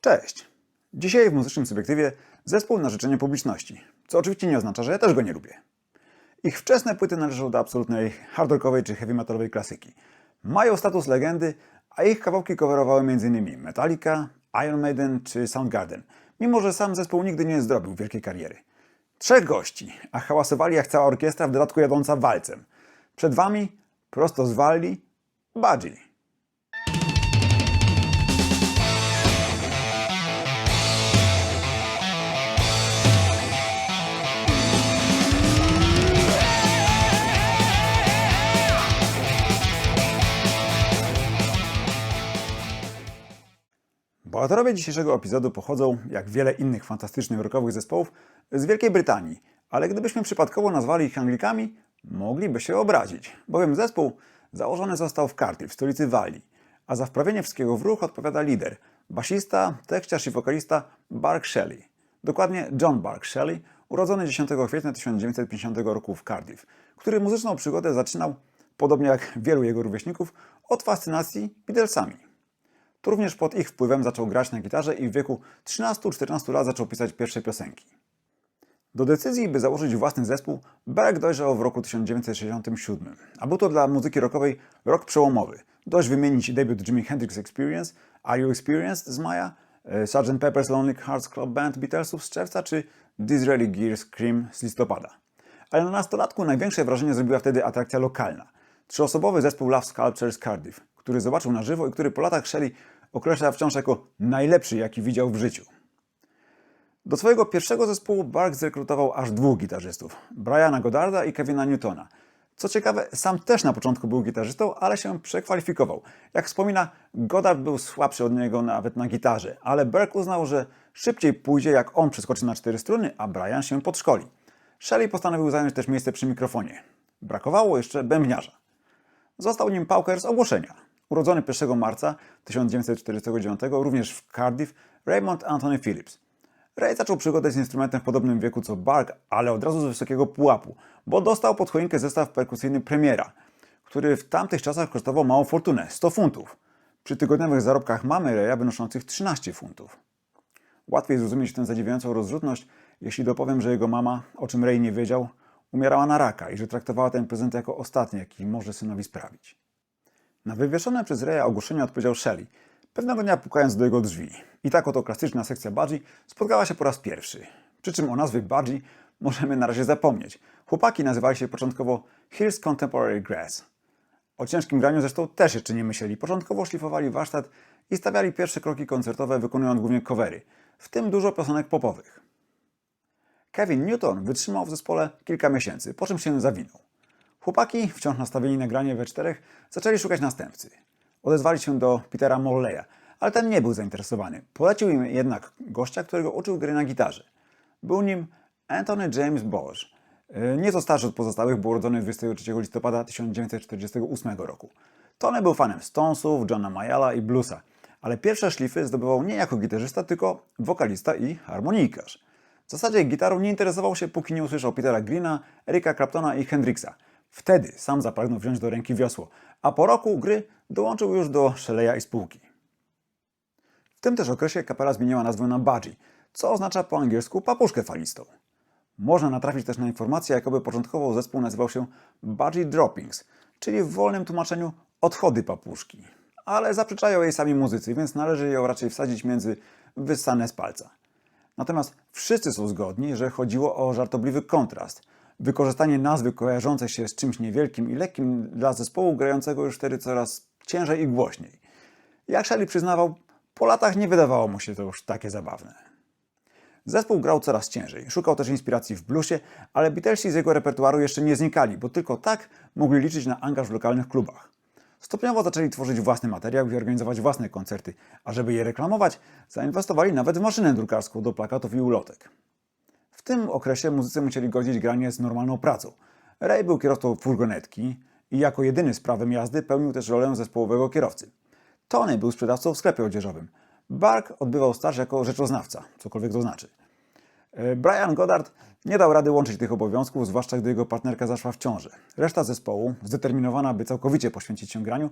Cześć! Dzisiaj w Muzycznym Subiektywie zespół na życzenie publiczności, co oczywiście nie oznacza, że ja też go nie lubię. Ich wczesne płyty należą do absolutnej hardrockowej czy heavy metalowej klasyki. Mają status legendy, a ich kawałki coverowały m.in. Metallica, Iron Maiden czy Soundgarden, mimo że sam zespół nigdy nie zrobił wielkiej kariery. Trzech gości, a hałasowali jak cała orkiestra, w dodatku jadąca walcem. Przed Wami, prosto z Walii, Budgie. Bohaterowie dzisiejszego epizodu pochodzą, jak wiele innych fantastycznych rockowych zespołów, z Wielkiej Brytanii, ale gdybyśmy przypadkowo nazwali ich Anglikami, mogliby się obrazić, bowiem zespół założony został w Cardiff, w stolicy Walii, a za wprawienie wszystkiego w ruch odpowiada lider, basista, tekściarz i wokalista Bark Shelley. Dokładnie John Bark Shelley, urodzony 10 kwietnia 1950 roku w Cardiff, który muzyczną przygodę zaczynał, podobnie jak wielu jego rówieśników, od fascynacji Beatlesami. To również pod ich wpływem zaczął grać na gitarze i w wieku 13-14 lat zaczął pisać pierwsze piosenki. Do decyzji, by założyć własny zespół, Bark dojrzał w roku 1967, a był to dla muzyki rockowej rok przełomowy. Dość wymienić debiut Jimi Hendrix Experience, Are You Experienced z maja, Sgt. Pepper's Lonely Hearts Club Band Beatlesów z czerwca czy Disraeli Gear Scream z listopada. Ale na nastolatku największe wrażenie zrobiła wtedy atrakcja lokalna. Trzyosobowy zespół Love Sculpture z Cardiff, który zobaczył na żywo i który po latach Shelley określa wciąż jako najlepszy, jaki widział w życiu. Do swojego pierwszego zespołu Bark zrekrutował aż dwóch gitarzystów, Briana Goddarda i Kevina Newtona. Co ciekawe, sam też na początku był gitarzystą, ale się przekwalifikował. Jak wspomina, Goddard był słabszy od niego nawet na gitarze, ale Bark uznał, że szybciej pójdzie, jak on przeskoczy na 4 struny, a Brian się podszkoli. Shelley postanowił zająć też miejsce przy mikrofonie. Brakowało jeszcze bębniarza. Został nim Pauker z ogłoszenia. Urodzony 1 marca 1949 również w Cardiff, Raymond Anthony Phillips. Ray zaczął przygodę z instrumentem w podobnym wieku co Bark, ale od razu z wysokiego pułapu, bo dostał pod choinkę zestaw perkusyjny Premiera, który w tamtych czasach kosztował małą fortunę, 100 funtów, przy tygodniowych zarobkach mamy Raya wynoszących 13 funtów. Łatwiej zrozumieć tę zadziwiającą rozrzutność, jeśli dopowiem, że jego mama, o czym Ray nie wiedział, umierała na raka i że traktowała ten prezent jako ostatni, jaki może synowi sprawić. Na wywieszone przez Raya ogłoszenie odpowiedział Shelley, pewnego dnia pukając do jego drzwi. I tak oto klasyczna sekcja Budgie spotkała się po raz pierwszy. Przy czym o nazwie Budgie możemy na razie zapomnieć. Chłopaki nazywali się początkowo Hills Contemporary Grass. O ciężkim graniu zresztą też jeszcze nie myśleli. Początkowo szlifowali warsztat i stawiali pierwsze kroki koncertowe, wykonując głównie covery, w tym dużo piosenek popowych. Kevin Newton wytrzymał w zespole kilka miesięcy, po czym się zawinął. Chłopaki, wciąż nastawieni na granie we czterech, zaczęli szukać następcy. Odezwali się do Petera Morleya, ale ten nie był zainteresowany. Polecił im jednak gościa, którego uczył gry na gitarze. Był nim Anthony James Bosch. Nieco starszy od pozostałych, był urodzony 23 listopada 1948 roku. Tony był fanem Stonesów, Johna Mayalla i bluesa, ale pierwsze szlify zdobywał nie jako gitarzysta, tylko wokalista i harmonijkarz. W zasadzie gitarą nie interesował się, póki nie usłyszał Petera Greena, Erika Claptona i Hendrixa. Wtedy sam zapragnął wziąć do ręki wiosło, a po roku gry dołączył już do Shelley'a i spółki. W tym też okresie kapela zmieniła nazwę na Budgie, co oznacza po angielsku papuszkę falistą. Można natrafić też na informację, jakoby początkowo zespół nazywał się Budgie Droppings, czyli w wolnym tłumaczeniu odchody papuszki. Ale zaprzeczają jej sami muzycy, więc należy ją raczej wsadzić między wyssane z palca. Natomiast wszyscy są zgodni, że chodziło o żartobliwy kontrast. Wykorzystanie nazwy kojarzącej się z czymś niewielkim i lekkim dla zespołu grającego już wtedy coraz ciężej i głośniej. Jak Shelley przyznawał, po latach nie wydawało mu się to już takie zabawne. Zespół grał coraz ciężej, szukał też inspiracji w bluesie, ale Beatlesi z jego repertuaru jeszcze nie znikali, bo tylko tak mogli liczyć na angaż w lokalnych klubach. Stopniowo zaczęli tworzyć własny materiał i organizować własne koncerty, a żeby je reklamować, zainwestowali nawet w maszynę drukarską do plakatów i ulotek. W tym okresie muzycy musieli godzić granie z normalną pracą. Ray był kierowcą furgonetki i jako jedyny z prawem jazdy pełnił też rolę zespołowego kierowcy. Tony był sprzedawcą w sklepie odzieżowym. Bark odbywał staż jako rzeczoznawca, cokolwiek to znaczy. Brian Goddard nie dał rady łączyć tych obowiązków, zwłaszcza gdy jego partnerka zaszła w ciążę. Reszta zespołu, zdeterminowana by całkowicie poświęcić się graniu,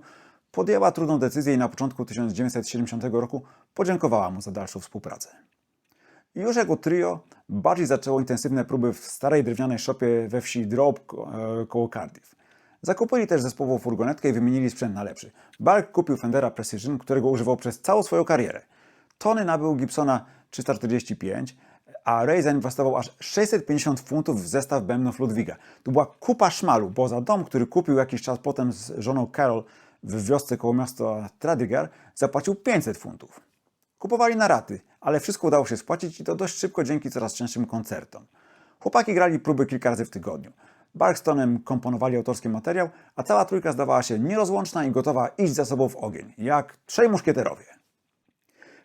podjęła trudną decyzję i na początku 1970 roku podziękowała mu za dalszą współpracę. Już jako trio, Budgie zaczęło intensywne próby w starej drewnianej szopie we wsi Drop koło Cardiff. Zakupili też zespołową furgonetkę i wymienili sprzęt na lepszy. Bark kupił Fendera Precision, którego używał przez całą swoją karierę. Tony nabył Gibsona 345, a Ray zainwestował aż 650 funtów w zestaw bębnów Ludwiga. To była kupa szmalu, bo za dom, który kupił jakiś czas potem z żoną Carol w wiosce koło miasta Tradigar, zapłacił 500 funtów. Kupowali na raty, ale wszystko udało się spłacić i to dość szybko dzięki coraz częstszym koncertom. Chłopaki grali próby kilka razy w tygodniu. Bark z Tonem komponowali autorski materiał, a cała trójka zdawała się nierozłączna i gotowa iść za sobą w ogień, jak trzej muszkieterowie.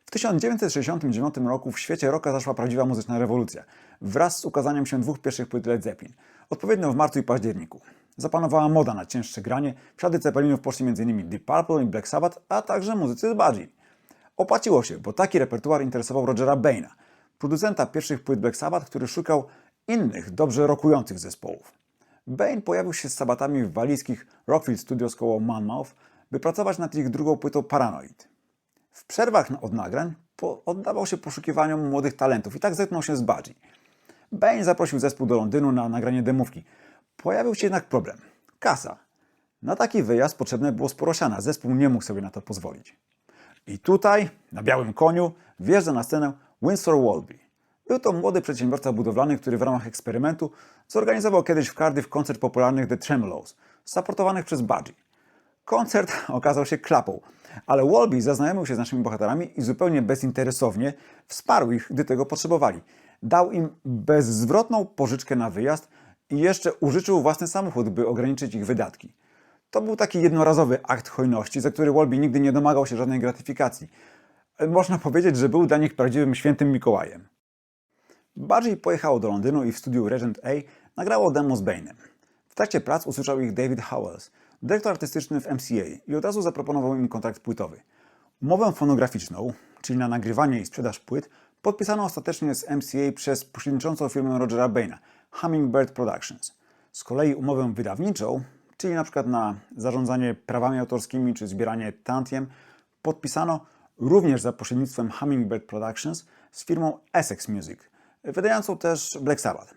W 1969 roku w świecie rocka zaszła prawdziwa muzyczna rewolucja, wraz z ukazaniem się dwóch pierwszych płyt Led Zeppelin, odpowiednio w marcu i październiku. Zapanowała moda na cięższe granie, w ślady Zeppelinów poszli m.in. Deep Purple i Black Sabbath, a także muzycy z Budgie. Opłaciło się, bo taki repertuar interesował Rogera Baina, producenta pierwszych płyt Black Sabbath, który szukał innych, dobrze rockujących zespołów. Bain pojawił się z Sabbathami w walijskich Rockfield Studios koło Monmouth, by pracować nad ich drugą płytą Paranoid. W przerwach od nagrań oddawał się poszukiwaniom młodych talentów i tak zetknął się z Budgie. Bain zaprosił zespół do Londynu na nagranie demówki. Pojawił się jednak problem. Kasa. Na taki wyjazd potrzebne było sporo siana. Zespół nie mógł sobie na to pozwolić. I tutaj, na białym koniu, wjeżdża na scenę Winsor Walby. Był to młody przedsiębiorca budowlany, który w ramach eksperymentu zorganizował kiedyś w Cardiff koncert popularnych The Tremolos, supportowanych przez Budgie. Koncert okazał się klapą, ale Walby zaznajomił się z naszymi bohaterami i zupełnie bezinteresownie wsparł ich, gdy tego potrzebowali. Dał im bezzwrotną pożyczkę na wyjazd i jeszcze użyczył własny samochód, by ograniczyć ich wydatki. To był taki jednorazowy akt hojności, za który Walby nigdy nie domagał się żadnej gratyfikacji. Można powiedzieć, że był dla nich prawdziwym świętym Mikołajem. Budgie pojechało do Londynu i w studiu Regent A nagrało demo z Bainem. W trakcie prac usłyszał ich David Howells, dyrektor artystyczny w MCA, i od razu zaproponował im kontrakt płytowy. Umowę fonograficzną, czyli na nagrywanie i sprzedaż płyt, podpisano ostatecznie z MCA przez pośredniczącą firmę Rogera Baina, Hummingbird Productions. Z kolei umowę wydawniczą, czyli na przykład na zarządzanie prawami autorskimi czy zbieranie tantiem, podpisano również za pośrednictwem Hummingbird Productions z firmą Essex Music, wydającą też Black Sabbath.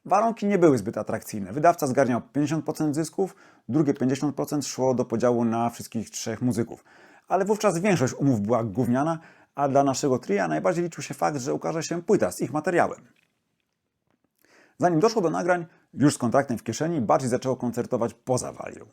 Warunki nie były zbyt atrakcyjne. Wydawca zgarniał 50% zysków, drugie 50% szło do podziału na wszystkich trzech muzyków. Ale wówczas większość umów była gówniana, a dla naszego tria najbardziej liczył się fakt, że ukaże się płyta z ich materiałem. Zanim doszło do nagrań, już z kontraktem w kieszeni, Budgie zaczęło koncertować poza Walią.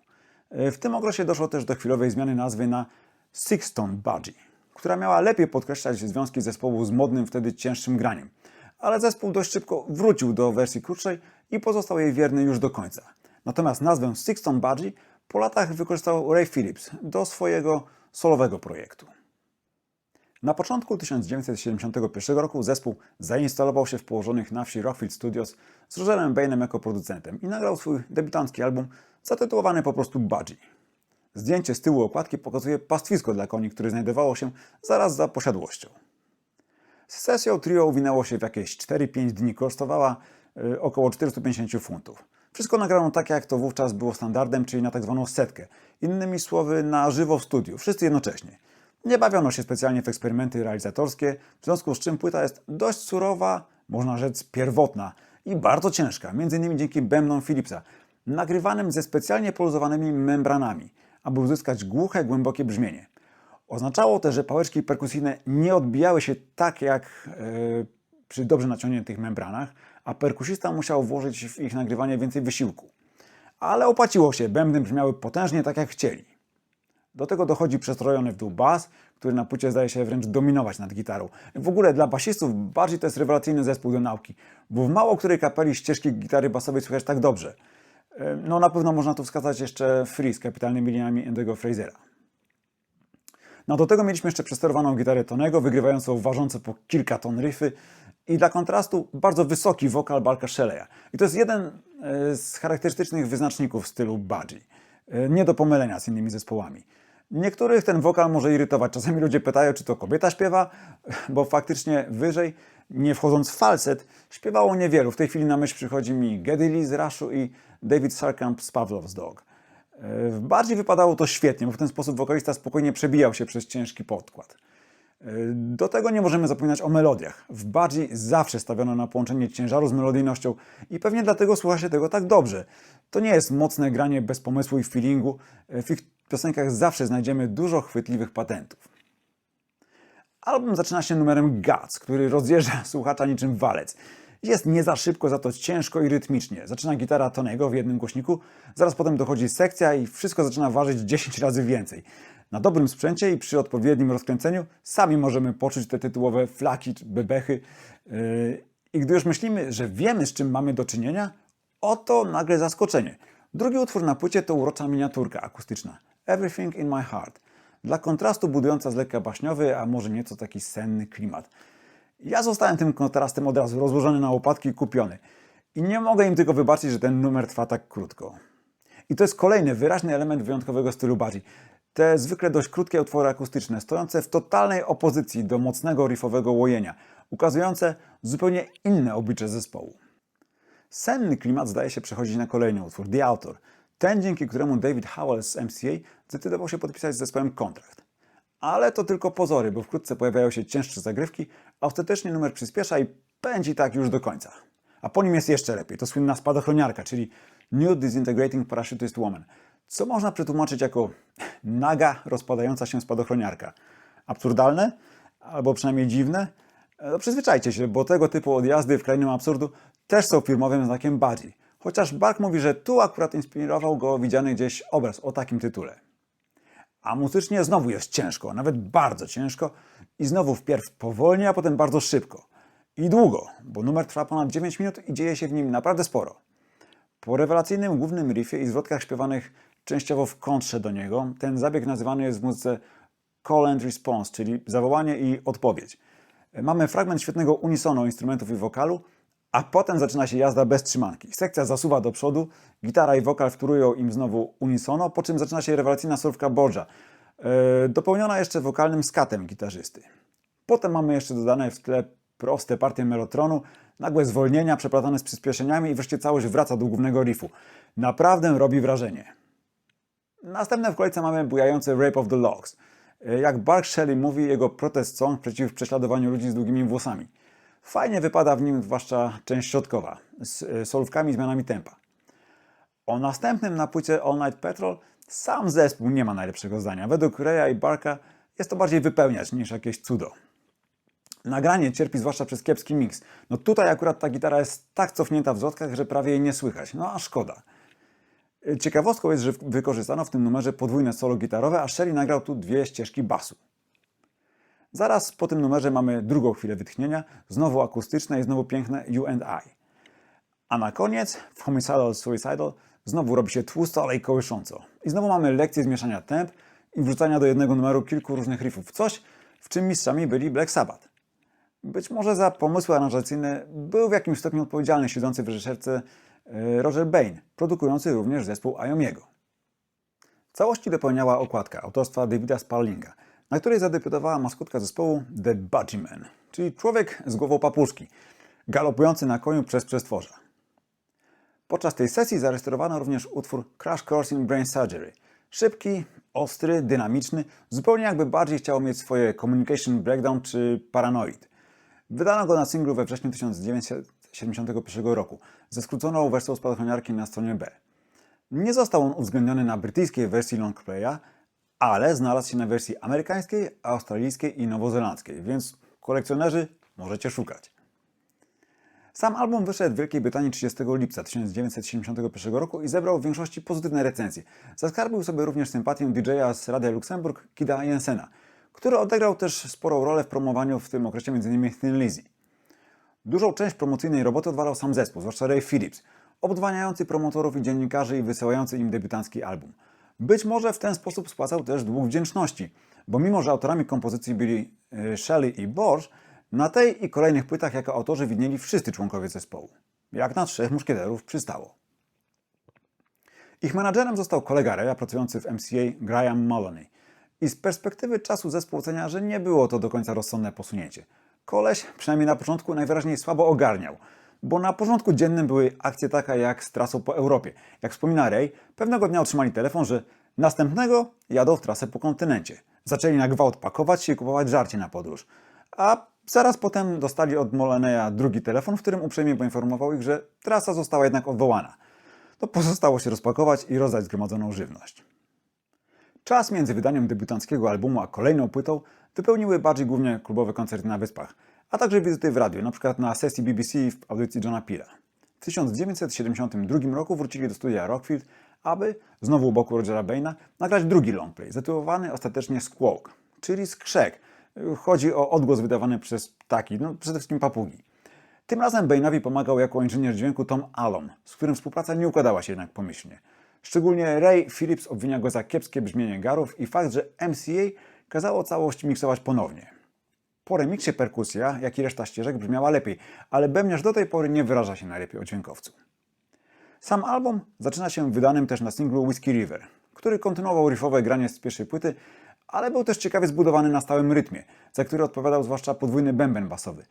W tym okresie doszło też do chwilowej zmiany nazwy na Sixtone Budgie, która miała lepiej podkreślać związki zespołu z modnym wtedy cięższym graniem. Ale zespół dość szybko wrócił do wersji krótszej i pozostał jej wierny już do końca. Natomiast nazwę Sixtone Budgie po latach wykorzystał Ray Phillips do swojego solowego projektu. Na początku 1971 roku zespół zainstalował się w położonych na wsi Rockfield Studios z Rogerem Bainem jako producentem i nagrał swój debiutancki album zatytułowany po prostu Budgie. Zdjęcie z tyłu okładki pokazuje pastwisko dla koni, które znajdowało się zaraz za posiadłością. Z sesją trio uwinęło się w jakieś 4-5 dni, kosztowała około 450 funtów. Wszystko nagrano tak, jak to wówczas było standardem, czyli na tak zwaną setkę. Innymi słowy, na żywo w studiu, wszyscy jednocześnie. Nie bawiono się specjalnie w eksperymenty realizatorskie, w związku z czym płyta jest dość surowa, można rzec pierwotna i bardzo ciężka, m.in. dzięki bębnom Phillipsa, nagrywanym ze specjalnie poluzowanymi membranami, aby uzyskać głuche, głębokie brzmienie. Oznaczało też, że pałeczki perkusyjne nie odbijały się tak jak przy dobrze naciągniętych membranach, a perkusista musiał włożyć w ich nagrywanie więcej wysiłku. Ale opłaciło się, bębny brzmiały potężnie tak jak chcieli. Do tego dochodzi przestrojony w dół bas, który na płycie zdaje się wręcz dominować nad gitarą. W ogóle dla basistów Budgie to jest rewelacyjny zespół do nauki, bo w mało której kapeli ścieżki gitary basowej słychać tak dobrze. No na pewno można tu wskazać jeszcze Free z kapitalnymi liniami Andy'ego Frasera. No do tego mieliśmy jeszcze przesterowaną gitarę Tonego, wygrywającą ważące po kilka ton riffy i dla kontrastu bardzo wysoki wokal Barka Shelley'a. I to jest jeden z charakterystycznych wyznaczników stylu Budgie. Nie do pomylenia z innymi zespołami. Niektórych ten wokal może irytować. Czasami ludzie pytają, czy to kobieta śpiewa, bo faktycznie wyżej, nie wchodząc w falset, śpiewało niewielu. W tej chwili na myśl przychodzi mi Geddy Lee z Rushu i David Sarkamp z Pavlov's Dog. Bardziej wypadało to świetnie, bo w ten sposób wokalista spokojnie przebijał się przez ciężki podkład. Do tego nie możemy zapominać o melodiach. W Budgie zawsze stawiono na połączenie ciężaru z melodyjnością i pewnie dlatego słucha się tego tak dobrze. To nie jest mocne granie bez pomysłu i feelingu. W ich piosenkach zawsze znajdziemy dużo chwytliwych patentów. Album zaczyna się numerem Guts, który rozjeżdża słuchacza niczym walec. Jest nie za szybko, za to ciężko i rytmicznie. Zaczyna gitara Tony'ego w jednym głośniku, zaraz potem dochodzi sekcja i wszystko zaczyna ważyć 10 razy więcej. Na dobrym sprzęcie i przy odpowiednim rozkręceniu sami możemy poczuć te tytułowe flaki, bebechy. I gdy już myślimy, że wiemy, z czym mamy do czynienia, oto nagle zaskoczenie. Drugi utwór na płycie to urocza miniaturka akustyczna Everything in My Heart. Dla kontrastu budująca z lekka baśniowy, a może nieco taki senny klimat. Ja zostałem tym kontrastem od razu rozłożony na łopatki i kupiony. I nie mogę im tylko wybaczyć, że ten numer trwa tak krótko. I to jest kolejny wyraźny element wyjątkowego stylu Budgie. Te zwykle dość krótkie utwory akustyczne, stojące w totalnej opozycji do mocnego riffowego łojenia, ukazujące zupełnie inne oblicze zespołu. Senny klimat zdaje się przechodzić na kolejny utwór, The Author, ten dzięki któremu David Howell z MCA zdecydował się podpisać z zespołem kontrakt. Ale to tylko pozory, bo wkrótce pojawiają się cięższe zagrywki, a ostatecznie numer przyspiesza i pędzi tak już do końca. A po nim jest jeszcze lepiej, to słynna spadochroniarka, czyli New Disintegrating Parachutist Woman, co można przetłumaczyć jako naga, rozpadająca się spadochroniarka. Absurdalne? Albo przynajmniej dziwne? No przyzwyczajcie się, bo tego typu odjazdy w krainę absurdu też są firmowym znakiem Budgie. Chociaż Bark mówi, że tu akurat inspirował go widziany gdzieś obraz o takim tytule. A muzycznie znowu jest ciężko, nawet bardzo ciężko i znowu wpierw powolnie, a potem bardzo szybko. I długo, bo numer trwa ponad 9 minut i dzieje się w nim naprawdę sporo. Po rewelacyjnym głównym riffie i zwrotkach śpiewanych częściowo w kontrze do niego, ten zabieg nazywany jest w muzyce call and response, czyli zawołanie i odpowiedź. Mamy fragment świetnego unisonu instrumentów i wokalu, a potem zaczyna się jazda bez trzymanki. Sekcja zasuwa do przodu, gitara i wokal wtórują im znowu unisono, po czym zaczyna się rewelacyjna solówka Borgia, dopełniona jeszcze wokalnym skatem gitarzysty. Potem mamy jeszcze dodane w tle proste partie melotronu, nagłe zwolnienia przeplatane z przyspieszeniami i wreszcie całość wraca do głównego riffu. Naprawdę robi wrażenie. Następne w kolejce mamy bujający Rape of the Locks. Jak Bark Shelley mówi, jego protest song przeciw prześladowaniu ludzi z długimi włosami. Fajnie wypada w nim zwłaszcza część środkowa, z solówkami i zmianami tempa. O następnym na płycie All Night Patrol sam zespół nie ma najlepszego zdania. Według Raya i Barka jest to bardziej wypełniacz niż jakieś cudo. Nagranie cierpi zwłaszcza przez kiepski mix. No tutaj akurat ta gitara jest tak cofnięta w zwrotkach, że prawie jej nie słychać. No a szkoda. Ciekawostką jest, że wykorzystano w tym numerze podwójne solo gitarowe, a Shelley nagrał tu 2 ścieżki basu. Zaraz po tym numerze mamy drugą chwilę wytchnienia, znowu akustyczne i znowu piękne You and I. A na koniec, w Homicidal Suicidal, znowu robi się tłusto, ale i kołysząco. I znowu mamy lekcję zmieszania temp i wrzucania do jednego numeru kilku różnych riffów. Coś, w czym mistrzami byli Black Sabbath. Być może za pomysły aranżacyjne był w jakimś stopniu odpowiedzialny siedzący w reżyserce Roger Bain, produkujący również zespół Iommiego. Całości dopełniała okładka autorstwa Davida Sparlinga, na której zadebiutowała maskotka zespołu The Budgie Man, czyli człowiek z głową papuszki, galopujący na koniu przez przestworza. Podczas tej sesji zarejestrowano również utwór Crash Course in Brain Surgery. Szybki, ostry, dynamiczny, zupełnie jakby bardziej chciało mieć swoje Communication Breakdown czy Paranoid. Wydano go na singlu we wrześniu 1971 roku, ze skróconą wersją spadochroniarki na stronie B. Nie został on uwzględniony na brytyjskiej wersji longplaya, ale znalazł się na wersji amerykańskiej, australijskiej i nowozelandzkiej, więc kolekcjonerzy możecie szukać. Sam album wyszedł w Wielkiej Brytanii 30 lipca 1971 roku i zebrał w większości pozytywne recenzje. Zaskarbił sobie również sympatię DJ-a z Radia Luksemburg, Kida Jensena, który odegrał też sporą rolę w promowaniu w tym okresie m.in. Thin Lizzy. Dużą część promocyjnej roboty odwalał sam zespół, zwłaszcza Ray Phillips, obdzwaniający promotorów i dziennikarzy i wysyłający im debiutancki album. Być może w ten sposób spłacał też dług wdzięczności, bo mimo że autorami kompozycji byli Shelley i Borge, na tej i kolejnych płytach jako autorzy widnieli wszyscy członkowie zespołu. Jak na 3 muszkieterów przystało. Ich menadżerem został kolega Raya pracujący w MCA Graham Maloney. I z perspektywy czasu zespół ocenia, że nie było to do końca rozsądne posunięcie. Koleś, przynajmniej na początku, najwyraźniej słabo ogarniał. bo na porządku dziennym były akcje takie jak z trasą po Europie. Jak wspomina Ray, pewnego dnia otrzymali telefon, że następnego jadą w trasę po kontynencie. Zaczęli na gwałt pakować się i kupować żarcie na podróż. A zaraz potem dostali od Moleneya drugi telefon, w którym uprzejmie poinformował ich, że trasa została jednak odwołana. To pozostało się rozpakować i rozdać zgromadzoną żywność. Czas między wydaniem debiutanckiego albumu a kolejną płytą wypełniły bardziej głównie klubowe koncerty na Wyspach, a także wizyty w radiu, np. na sesji BBC w audycji Johna Pila. W 1972 roku wrócili do studia Rockfield, aby, znowu u boku Rogera Baina, nagrać drugi longplay, zatytułowany ostatecznie Squawk, czyli skrzek. Chodzi o odgłos wydawany przez ptaki, przede wszystkim papugi. Tym razem Bainowi pomagał jako inżynier dźwięku Tom Allom, z którym współpraca nie układała się jednak pomyślnie. Szczególnie Ray Phillips obwinia go za kiepskie brzmienie garów i fakt, że MCA kazało całość miksować ponownie. Po remiksie perkusja, jak i reszta ścieżek brzmiała lepiej, ale bębniarz do tej pory nie wyraża się najlepiej o dźwiękowcu. Sam album zaczyna się wydanym też na singlu Whiskey River, który kontynuował riffowe granie z pierwszej płyty, ale był też ciekawie zbudowany na stałym rytmie, za który odpowiadał zwłaszcza podwójny bęben basowy.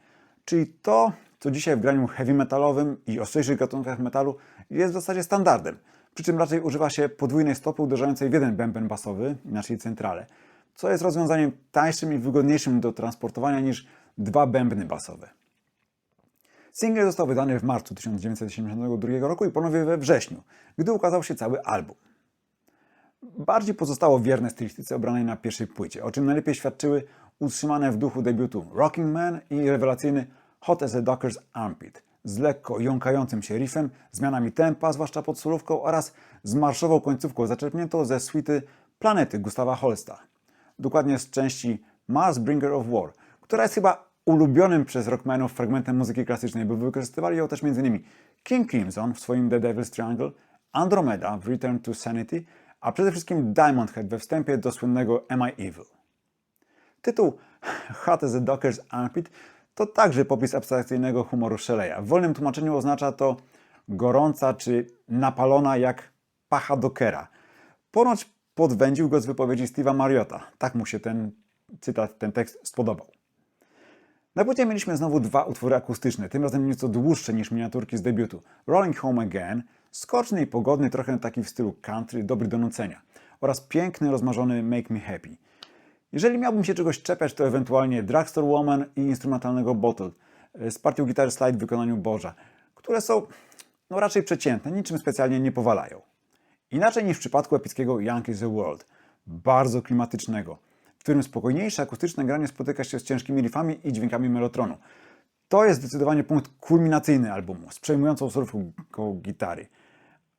Czyli to, co dzisiaj w graniu heavy metalowym i ostrzejszych gatunkach metalu jest w zasadzie standardem, przy czym raczej używa się podwójnej stopy uderzającej w jeden bęben basowy, inaczej centralę, co jest rozwiązaniem tańszym i wygodniejszym do transportowania niż dwa bębny basowe. Singiel został wydany w marcu 1972 roku i ponownie we wrześniu, gdy ukazał się cały album. Bardziej pozostało wierne stylistyce obranej na pierwszej płycie, o czym najlepiej świadczyły utrzymane w duchu debiutu Rocking Man i rewelacyjny Hot as a Docker's Armpit z lekko jąkającym się riffem, zmianami tempa, zwłaszcza pod solówką, oraz z marszową końcówką zaczerpniętą ze suity Planety Gustawa Holsta. Dokładnie z części Mars Bringer of War, która jest chyba ulubionym przez rockmanów fragmentem muzyki klasycznej, bo wykorzystywali ją też m.in. King Crimson w swoim The Devil's Triangle, Andromeda w Return to Sanity, a przede wszystkim Diamond Head we wstępie do słynnego Am I Evil. Tytuł Hot as a Docker's Armpit to także popis abstrakcyjnego humoru Shelley'a. W wolnym tłumaczeniu oznacza to gorąca czy napalona jak pacha Dockera. Ponoć podwędził go z wypowiedzi Steve'a Marriotta. Tak mu się ten cytat, ten tekst spodobał. Na płycie mieliśmy znowu dwa utwory akustyczne, tym razem nieco dłuższe niż miniaturki z debiutu. Rolling Home Again, skoczny i pogodny, trochę taki w stylu country, dobry do nucenia, oraz piękny, rozmarzony Make Me Happy. Jeżeli miałbym się czegoś czepiać, to ewentualnie Drugstore Woman i instrumentalnego Bottle z partią gitary slide w wykonaniu Boża, które są raczej przeciętne, niczym specjalnie nie powalają. Inaczej niż w przypadku epickiego Young is the World, bardzo klimatycznego, w którym spokojniejsze akustyczne granie spotyka się z ciężkimi riffami i dźwiękami melotronu. To jest zdecydowanie punkt kulminacyjny albumu, z przejmującą surfką gitary.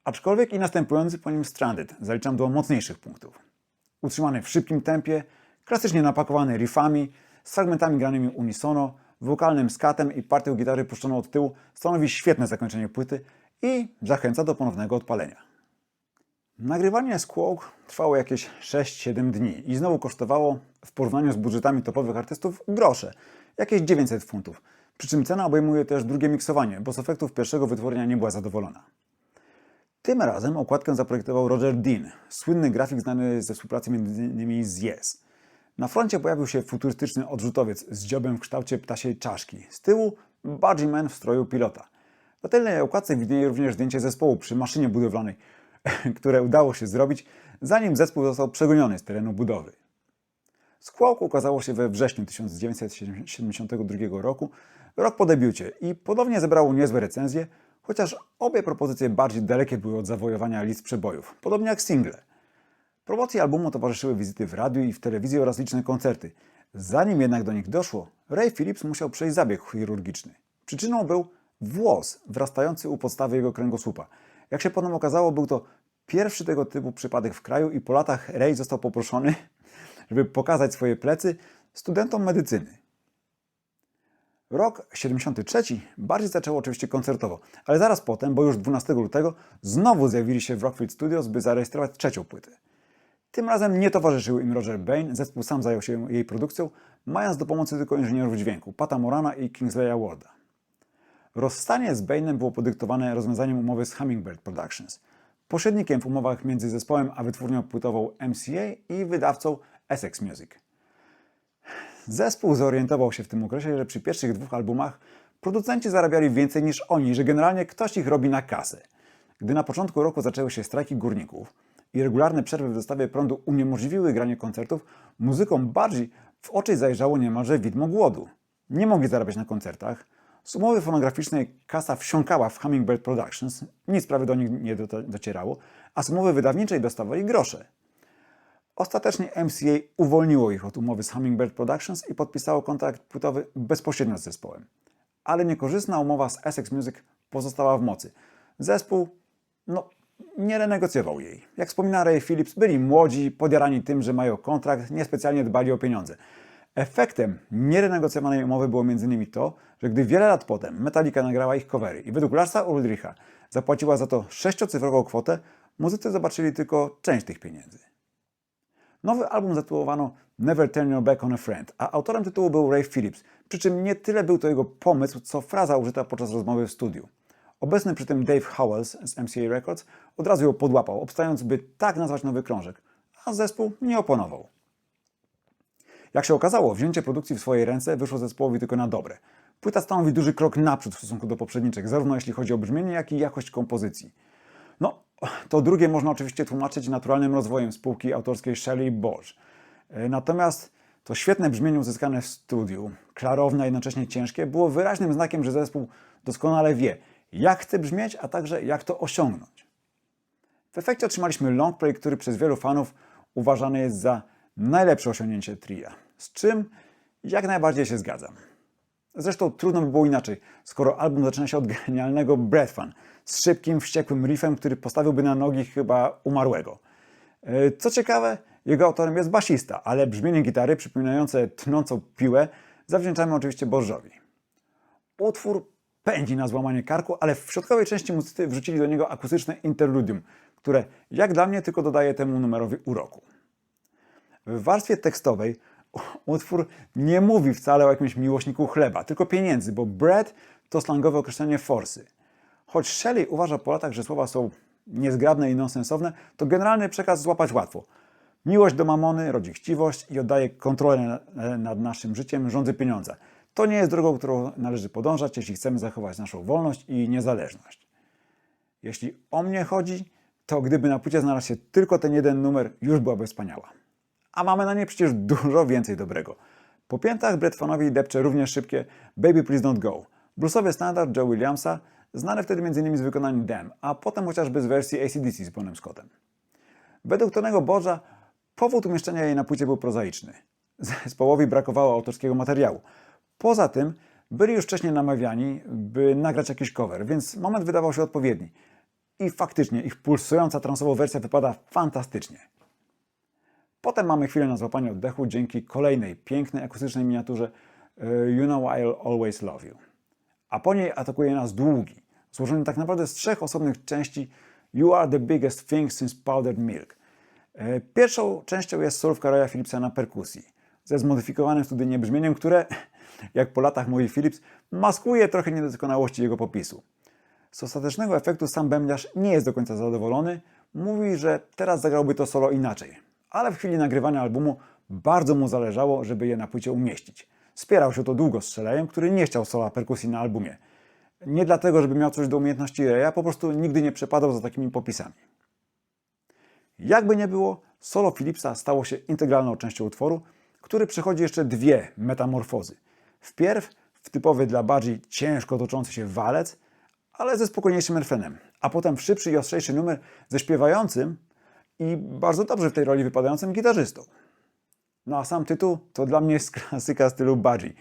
Aczkolwiek i następujący po nim Stranded zaliczam do mocniejszych punktów. Utrzymany w szybkim tempie, klasycznie napakowany riffami, z fragmentami granymi unisono, wokalnym skatem i partią gitary puszczoną od tyłu stanowi świetne zakończenie płyty i zachęca do ponownego odpalenia. Nagrywanie Squawk trwało jakieś 6-7 dni i znowu kosztowało, w porównaniu z budżetami topowych artystów, grosze, jakieś 900 funtów. Przy czym cena obejmuje też drugie miksowanie, bo z efektów pierwszego wytwórnia nie była zadowolona. Tym razem okładkę zaprojektował Roger Dean, słynny grafik znany ze współpracy m.in. z Yes. Na froncie pojawił się futurystyczny odrzutowiec z dziobem w kształcie ptasiej czaszki. Z tyłu Budgie Man w stroju pilota. Na tylnej okładce widnieje również zdjęcie zespołu przy maszynie budowlanej, które udało się zrobić, zanim zespół został przegoniony z terenu budowy. Squawk ukazało się we wrześniu 1972 roku, rok po debiucie, i ponownie zebrało niezłe recenzje, chociaż obie propozycje bardziej dalekie były od zawojowania list przebojów, podobnie jak single. Promocji albumu towarzyszyły wizyty w radiu i w telewizji oraz liczne koncerty. Zanim jednak do nich doszło, Ray Phillips musiał przejść zabieg chirurgiczny. Przyczyną był włos wrastający u podstawy jego kręgosłupa. Jak się potem okazało, był to pierwszy tego typu przypadek w kraju i po latach Ray został poproszony, żeby pokazać swoje plecy studentom medycyny. Rok 73 bardziej zaczęło oczywiście koncertowo, ale zaraz potem, bo już 12 lutego, znowu zjawili się w Rockfield Studios, by zarejestrować trzecią płytę. Tym razem nie towarzyszył im Roger Bain, zespół sam zajął się jej produkcją, mając do pomocy tylko inżynierów dźwięku, Pata Morana i Kingsleya Warda. Rozstanie z Bainem było podyktowane rozwiązaniem umowy z Hummingbird Productions, pośrednikiem w umowach między zespołem a wytwórnią płytową MCA i wydawcą Essex Music. Zespół zorientował się w tym okresie, że przy pierwszych dwóch albumach Producenci zarabiali więcej niż oni, że generalnie ktoś ich robi na kasę. Gdy na początku roku zaczęły się strajki górników i regularne przerwy w dostawie prądu uniemożliwiły granie koncertów, muzykom bardziej w oczy zajrzało niemalże widmo głodu. Nie mogli zarabiać na koncertach. Z umowy fonograficznej kasa wsiąkała w Hummingbird Productions, nic prawie do nich nie docierało, a z umowy wydawniczej dostawali grosze. Ostatecznie MCA uwolniło ich od umowy z Hummingbird Productions i podpisało kontrakt płytowy bezpośrednio z zespołem. Ale niekorzystna umowa z Essex Music pozostała w mocy. Zespół, nie renegocjował jej. Jak wspomina Ray Phillips, byli młodzi, podjarani tym, że mają kontrakt, niespecjalnie dbali o pieniądze. Efektem nierenegocjowanej umowy było m.in. to, że gdy wiele lat potem Metallica nagrała ich covery i według Larsa Ulricha zapłaciła za to 6-cyfrową kwotę, muzycy zobaczyli tylko część tych pieniędzy. Nowy album zatytułowano Never Turn Your Back on a Friend, a autorem tytułu był Ray Phillips, przy czym nie tyle był to jego pomysł, co fraza użyta podczas rozmowy w studiu. Obecny przy tym Dave Howells z MCA Records od razu ją podłapał, obstając, by tak nazwać nowy krążek, a zespół nie oponował. Jak się okazało, wzięcie produkcji w swoje ręce wyszło zespołowi tylko na dobre. Płyta stanowi duży krok naprzód w stosunku do poprzedniczych, zarówno jeśli chodzi o brzmienie, jak i jakość kompozycji. To drugie można oczywiście tłumaczyć naturalnym rozwojem spółki autorskiej Shelley Bosch. Natomiast to świetne brzmienie uzyskane w studiu, klarowne, a jednocześnie ciężkie, było wyraźnym znakiem, że zespół doskonale wie, jak chce brzmieć, a także jak to osiągnąć. W efekcie otrzymaliśmy longplay, który przez wielu fanów uważany jest za najlepsze osiągnięcie tria, z czym jak najbardziej się zgadzam. Zresztą trudno by było inaczej, skoro album zaczyna się od genialnego Breath Fun, z szybkim, wściekłym riffem, który postawiłby na nogi chyba umarłego. Co ciekawe, jego autorem jest basista, ale brzmienie gitary przypominające tnącą piłę zawdzięczamy oczywiście Bożowi. Utwór pędzi na złamanie karku, ale w środkowej części muzycy wrzucili do niego akustyczne interludium, które jak dla mnie tylko dodaje temu numerowi uroku. W warstwie tekstowej utwór nie mówi wcale o jakimś miłośniku chleba, tylko pieniędzy, bo bread to slangowe określenie forsy. Choć Shelley uważa po latach, że słowa są niezgrabne i nonsensowne, to generalny przekaz złapać łatwo. Miłość do mamony rodzi chciwość i oddaje kontrolę nad naszym życiem rządzy pieniądza. To nie jest drogą, którą należy podążać, jeśli chcemy zachować naszą wolność i niezależność. Jeśli o mnie chodzi, to gdyby na płycie znalazł się tylko ten jeden numer, już byłaby wspaniała. A mamy na nie przecież dużo więcej dobrego. Po piętach Brett Fanowi depcze również szybkie Baby Please Don't Go, bluesowy standard Joe Williamsa, znany wtedy m.in. z wykonaniem Damn, a potem chociażby z wersji AC/DC z Bonem Scottem. Według Tonego Borza powód umieszczenia jej na płycie był prozaiczny. Zespołowi brakowało autorskiego materiału. Poza tym byli już wcześniej namawiani, by nagrać jakiś cover, więc moment wydawał się odpowiedni. I faktycznie ich pulsująca transowa wersja wypada fantastycznie. Potem mamy chwilę na złapanie oddechu dzięki kolejnej pięknej akustycznej miniaturze You Know I'll Always Love You. A po niej atakuje nas długi, złożony tak naprawdę z 3 osobnych części You Are the Biggest Thing Since Powdered Milk. Pierwszą częścią jest solówka Raya Phillipsa na perkusji, ze zmodyfikowanym studyjnie brzmieniem, które, jak po latach mówi Phillips, maskuje trochę niedoskonałości jego popisu. Z ostatecznego efektu sam bębniarz nie jest do końca zadowolony, mówi, że teraz zagrałby to solo inaczej, ale w chwili nagrywania albumu bardzo mu zależało, żeby je na płycie umieścić. Spierał się to długo z Shelleyem, który nie chciał sola perkusji na albumie. Nie dlatego, żeby miał coś do umiejętności Raya, po prostu nigdy nie przepadał za takimi popisami. Jakby nie było, solo Phillipsa stało się integralną częścią utworu, który przechodzi jeszcze 2 metamorfozy. Wpierw w typowy dla bardziej ciężko toczący się walec, ale ze spokojniejszym refrenem, a potem w szybszy i ostrzejszy numer ze śpiewającym i bardzo dobrze w tej roli wypadającym gitarzystą. No a sam tytuł to dla mnie jest klasyka stylu Budgie.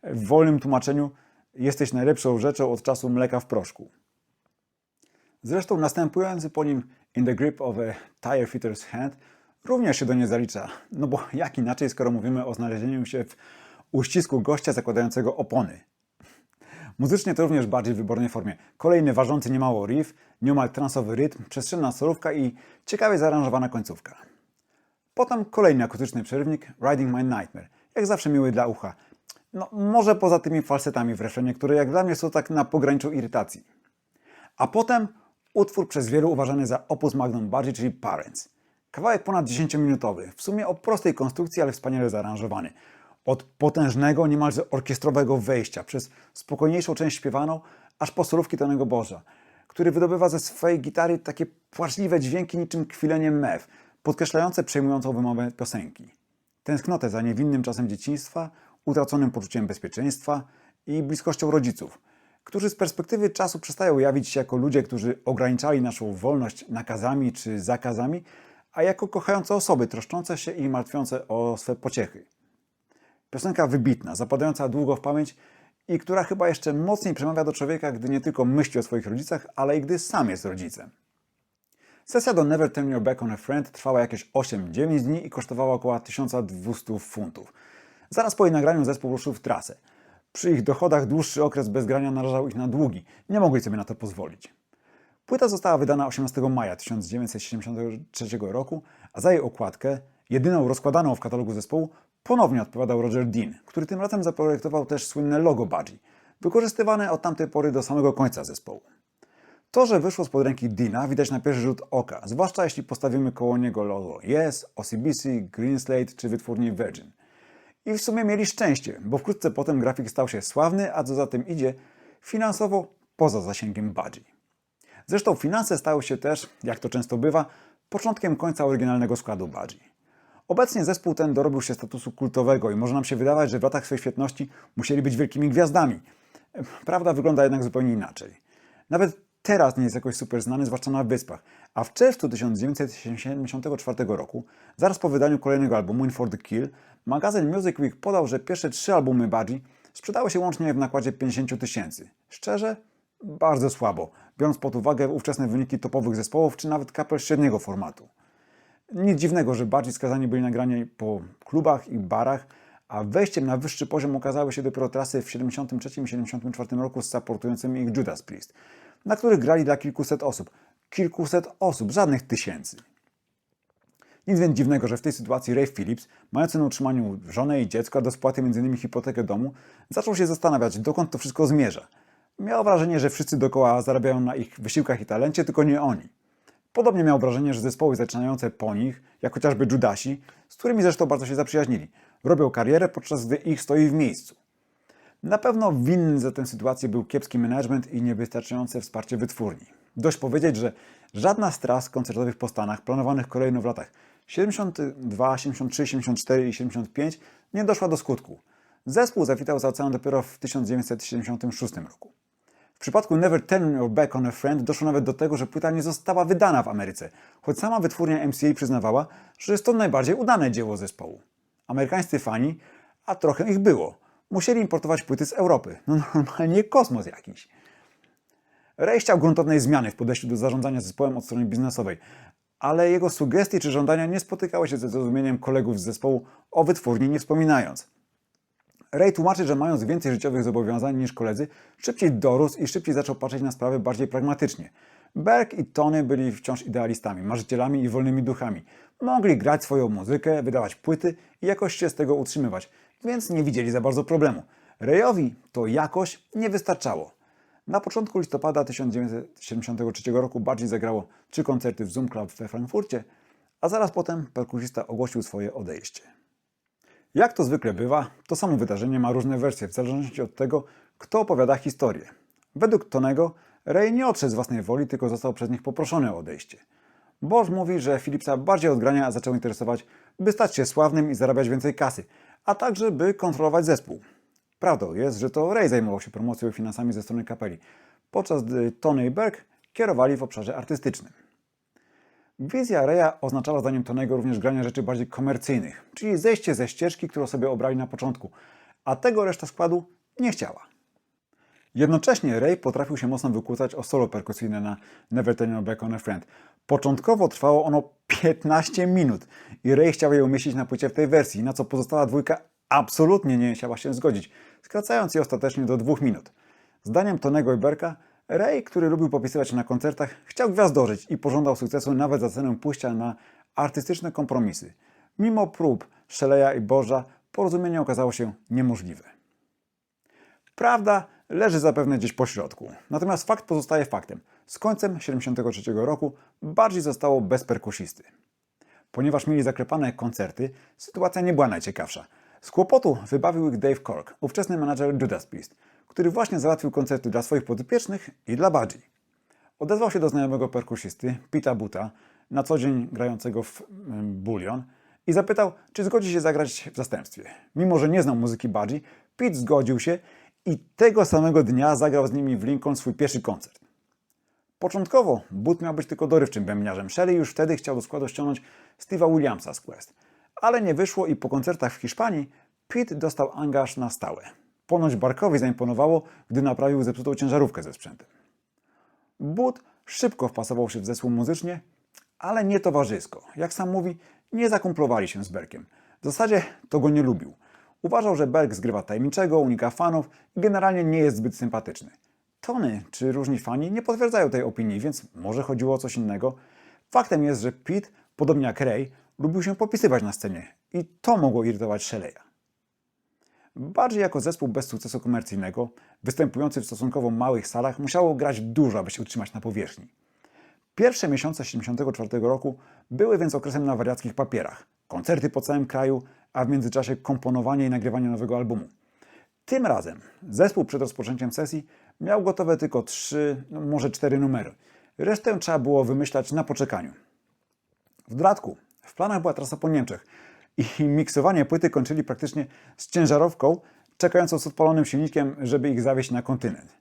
W wolnym tłumaczeniu jesteś najlepszą rzeczą od czasu mleka w proszku. Zresztą następujący po nim In the Grip of a Tire Fitter's Hand również się do niej zalicza, no bo jak inaczej, skoro mówimy o znalezieniu się w uścisku gościa zakładającego opony. Muzycznie to również bardziej w wybornej formie. Kolejny ważący niemało riff, nieomal transowy rytm, przestrzenna solówka i ciekawie zaaranżowana końcówka. Potem kolejny akustyczny przerywnik Riding My Nightmare, jak zawsze miły dla ucha. No może poza tymi falsetami w refrenie, które jak dla mnie są tak na pograniczu irytacji. A potem utwór przez wielu uważany za opus magnum Budgie, czyli Parents. Kawałek ponad 10-minutowy, w sumie o prostej konstrukcji, ale wspaniale zaaranżowany. Od potężnego, niemalże orkiestrowego wejścia, przez spokojniejszą część śpiewaną, aż po solówki Tonego Boża, który wydobywa ze swojej gitary takie płaczliwe dźwięki niczym kwilenie mew, podkreślające przejmującą wymowę piosenki. Tęsknotę za niewinnym czasem dzieciństwa, utraconym poczuciem bezpieczeństwa i bliskością rodziców, którzy z perspektywy czasu przestają jawić się jako ludzie, którzy ograniczali naszą wolność nakazami czy zakazami, a jako kochające osoby troszczące się i martwiące o swe pociechy. Piosenka wybitna, zapadająca długo w pamięć i która chyba jeszcze mocniej przemawia do człowieka, gdy nie tylko myśli o swoich rodzicach, ale i gdy sam jest rodzicem. Sesja do Never Turn Your Back on a Friend trwała jakieś 8-9 dni i kosztowała około 1200 funtów. Zaraz po jej nagraniu zespół ruszył w trasę. Przy ich dochodach dłuższy okres bez grania narażał ich na długi. Nie mogli sobie na to pozwolić. Płyta została wydana 18 maja 1973 roku, a za jej okładkę, jedyną rozkładaną w katalogu zespołu, ponownie odpowiadał Roger Dean, który tym razem zaprojektował też słynne logo Budgie, wykorzystywane od tamtej pory do samego końca zespołu. To, że wyszło spod ręki Deana, widać na pierwszy rzut oka, zwłaszcza jeśli postawimy koło niego logo Yes, OCBC, Greenslade czy wytwórni Virgin. I w sumie mieli szczęście, bo wkrótce potem grafik stał się sławny, a co za tym idzie, finansowo poza zasięgiem Budgie. Zresztą finanse stały się też, jak to często bywa, początkiem końca oryginalnego składu Budgie. Obecnie zespół ten dorobił się statusu kultowego i może nam się wydawać, że w latach swojej świetności musieli być wielkimi gwiazdami. Prawda wygląda jednak zupełnie inaczej. Nawet teraz nie jest jakoś super znany, zwłaszcza na Wyspach, a w czerwcu 1974 roku, zaraz po wydaniu kolejnego albumu In For The Kill, magazyn Music Week podał, że pierwsze 3 albumy Budgie sprzedały się łącznie w nakładzie 50 000. Szczerze? Bardzo słabo, biorąc pod uwagę ówczesne wyniki topowych zespołów czy nawet kapel średniego formatu. Nic dziwnego, że Budgie skazani byli na granie po klubach i barach, a wejściem na wyższy poziom okazały się dopiero trasy w 73 i 74 roku z supportującymi ich Judas Priest, na których grali dla kilkuset osób. Kilkuset osób, żadnych tysięcy. Nic więc dziwnego, że w tej sytuacji Ray Phillips, mający na utrzymaniu żonę i dziecko, a do spłaty m.in. hipotekę domu, zaczął się zastanawiać, dokąd to wszystko zmierza. Miał wrażenie, że wszyscy dookoła zarabiają na ich wysiłkach i talencie, tylko nie oni. Podobnie miał wrażenie, że zespoły zaczynające po nich, jak chociażby Judasi, z którymi zresztą bardzo się zaprzyjaźnili, robią karierę, podczas gdy ich stoi w miejscu. Na pewno winny za tę sytuację był kiepski management i niewystarczające wsparcie wytwórni. Dość powiedzieć, że żadna z tras koncertowych po Stanach, planowanych kolejno w latach 72, 73, 74 i 75 nie doszła do skutku. Zespół zawitał za ocean dopiero w 1976 roku. W przypadku Never Turn Your Back on a Friend doszło nawet do tego, że płyta nie została wydana w Ameryce, choć sama wytwórnia MCA przyznawała, że jest to najbardziej udane dzieło zespołu. Amerykańscy fani, a trochę ich było, musieli importować płyty z Europy. No normalnie kosmos jakiś. Ray chciał gruntownej zmiany w podejściu do zarządzania zespołem od strony biznesowej, ale jego sugestie czy żądania nie spotykały się ze zrozumieniem kolegów z zespołu, o wytwórni nie wspominając. Ray tłumaczy, że mając więcej życiowych zobowiązań niż koledzy, szybciej dorósł i szybciej zaczął patrzeć na sprawy bardziej pragmatycznie. Berg i Tony byli wciąż idealistami, marzycielami i wolnymi duchami. Mogli grać swoją muzykę, wydawać płyty i jakoś się z tego utrzymywać, więc nie widzieli za bardzo problemu. Rayowi to jakoś nie wystarczało. Na początku listopada 1973 roku Budgie zagrało 3 koncerty w Zoom Club we Frankfurcie, a zaraz potem perkusista ogłosił swoje odejście. Jak to zwykle bywa, to samo wydarzenie ma różne wersje w zależności od tego, kto opowiada historię. Według Tonego Ray nie odszedł z własnej woli, tylko został przez nich poproszony o odejście. Boż mówi, że Phillipsa bardziej od grania zaczął interesować, by stać się sławnym i zarabiać więcej kasy, a także by kontrolować zespół. Prawdą jest, że to Ray zajmował się promocją i finansami ze strony kapeli, podczas gdy Tony i Berg kierowali w obszarze artystycznym. Wizja Raya oznaczała zdaniem Tonego również granie rzeczy bardziej komercyjnych, czyli zejście ze ścieżki, którą sobie obrali na początku, a tego reszta składu nie chciała. Jednocześnie Ray potrafił się mocno wykłócać o solo perkusyjne na Never Turn Your Back on a Friend. Początkowo trwało ono 15 minut i Ray chciał je umieścić na płycie w tej wersji, na co pozostała dwójka absolutnie nie chciała się zgodzić, skracając je ostatecznie do 2 minut. Zdaniem Tonego i Berka, Ray, który lubił popisywać się na koncertach, chciał gwiazdorzyć i pożądał sukcesu nawet za cenę pójścia na artystyczne kompromisy. Mimo prób Shelley'a i Boża, porozumienie okazało się niemożliwe. Prawda leży zapewne gdzieś po środku. Natomiast fakt pozostaje faktem. Z końcem 1973 roku Budgie zostało bez perkusisty. Ponieważ mieli zaklepane koncerty, sytuacja nie była najciekawsza. Z kłopotu wybawił ich Dave Cork, ówczesny menadżer Judas Priest, który właśnie załatwił koncerty dla swoich podopiecznych i dla Budgie. Odezwał się do znajomego perkusisty, Pita Buta, na co dzień grającego w Bullion, i zapytał, czy zgodzi się zagrać w zastępstwie. Mimo że nie znał muzyki Budgie, Pete zgodził się i tego samego dnia zagrał z nimi w Lincoln swój pierwszy koncert. Początkowo But miał być tylko dorywczym bębniarzem. Shelley już wtedy chciał do składu ściągnąć Steve'a Williamsa z Quest. Ale nie wyszło i po koncertach w Hiszpanii Pete dostał angaż na stałe. Ponoć Barkowi zaimponowało, gdy naprawił zepsutą ciężarówkę ze sprzętem. But szybko wpasował się w zespół muzycznie, ale nie towarzysko. Jak sam mówi, nie zakumplowali się z Berkiem. W zasadzie to go nie lubił. Uważał, że Berg zgrywa tajemniczego, unika fanów i generalnie nie jest zbyt sympatyczny. Tony czy różni fani nie potwierdzają tej opinii, więc może chodziło o coś innego. Faktem jest, że Pete, podobnie jak Ray, lubił się popisywać na scenie i to mogło irytować Shelley'a. Budgie jako zespół bez sukcesu komercyjnego, występujący w stosunkowo małych salach, musiało grać dużo, aby się utrzymać na powierzchni. Pierwsze miesiące 1974 roku były więc okresem na wariackich papierach. Koncerty po całym kraju, a w międzyczasie komponowanie i nagrywanie nowego albumu. Tym razem zespół przed rozpoczęciem sesji miał gotowe tylko 3, może 4 numery. Resztę trzeba było wymyślać na poczekaniu. W dodatku w planach była trasa po Niemczech i miksowanie płyty kończyli praktycznie z ciężarówką czekającą z odpalonym silnikiem, żeby ich zawieźć na kontynent.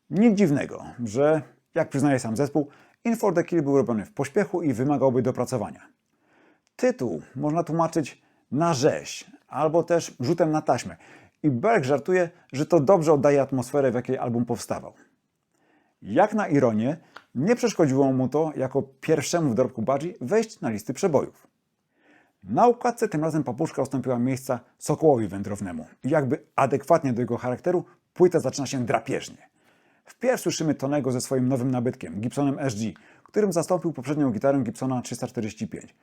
Nic dziwnego, że, jak przyznaje sam zespół, In for the Kill był robiony w pośpiechu i wymagałby dopracowania. Tytuł można tłumaczyć na rzeź, albo też rzutem na taśmę. I Berg żartuje, że to dobrze oddaje atmosferę, w jakiej album powstawał. Jak na ironię, nie przeszkodziło mu to, jako pierwszemu w dorobku Budgie, wejść na listy przebojów. Na układce tym razem papuszka ustąpiła miejsca Sokołowi Wędrownemu. I jakby adekwatnie do jego charakteru, płyta zaczyna się drapieżnie. Wpierw słyszymy Tonego ze swoim nowym nabytkiem, Gibsonem SG, którym zastąpił poprzednią gitarę Gibsona 345.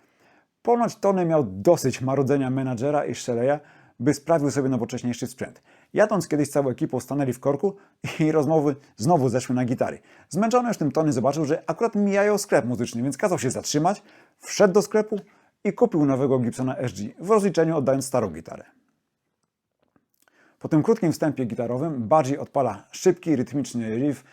Ponoć Tony miał dosyć marudzenia menadżera i Shelley'a, by sprawił sobie nowocześniejszy sprzęt. Jadąc kiedyś z całą ekipą stanęli w korku i rozmowy znowu zeszły na gitary. Zmęczony już tym Tony zobaczył, że akurat mijają sklep muzyczny, więc kazał się zatrzymać, wszedł do sklepu i kupił nowego Gibsona SG, w rozliczeniu oddając starą gitarę. Po tym krótkim wstępie gitarowym Budgie odpala szybki, rytmiczny riff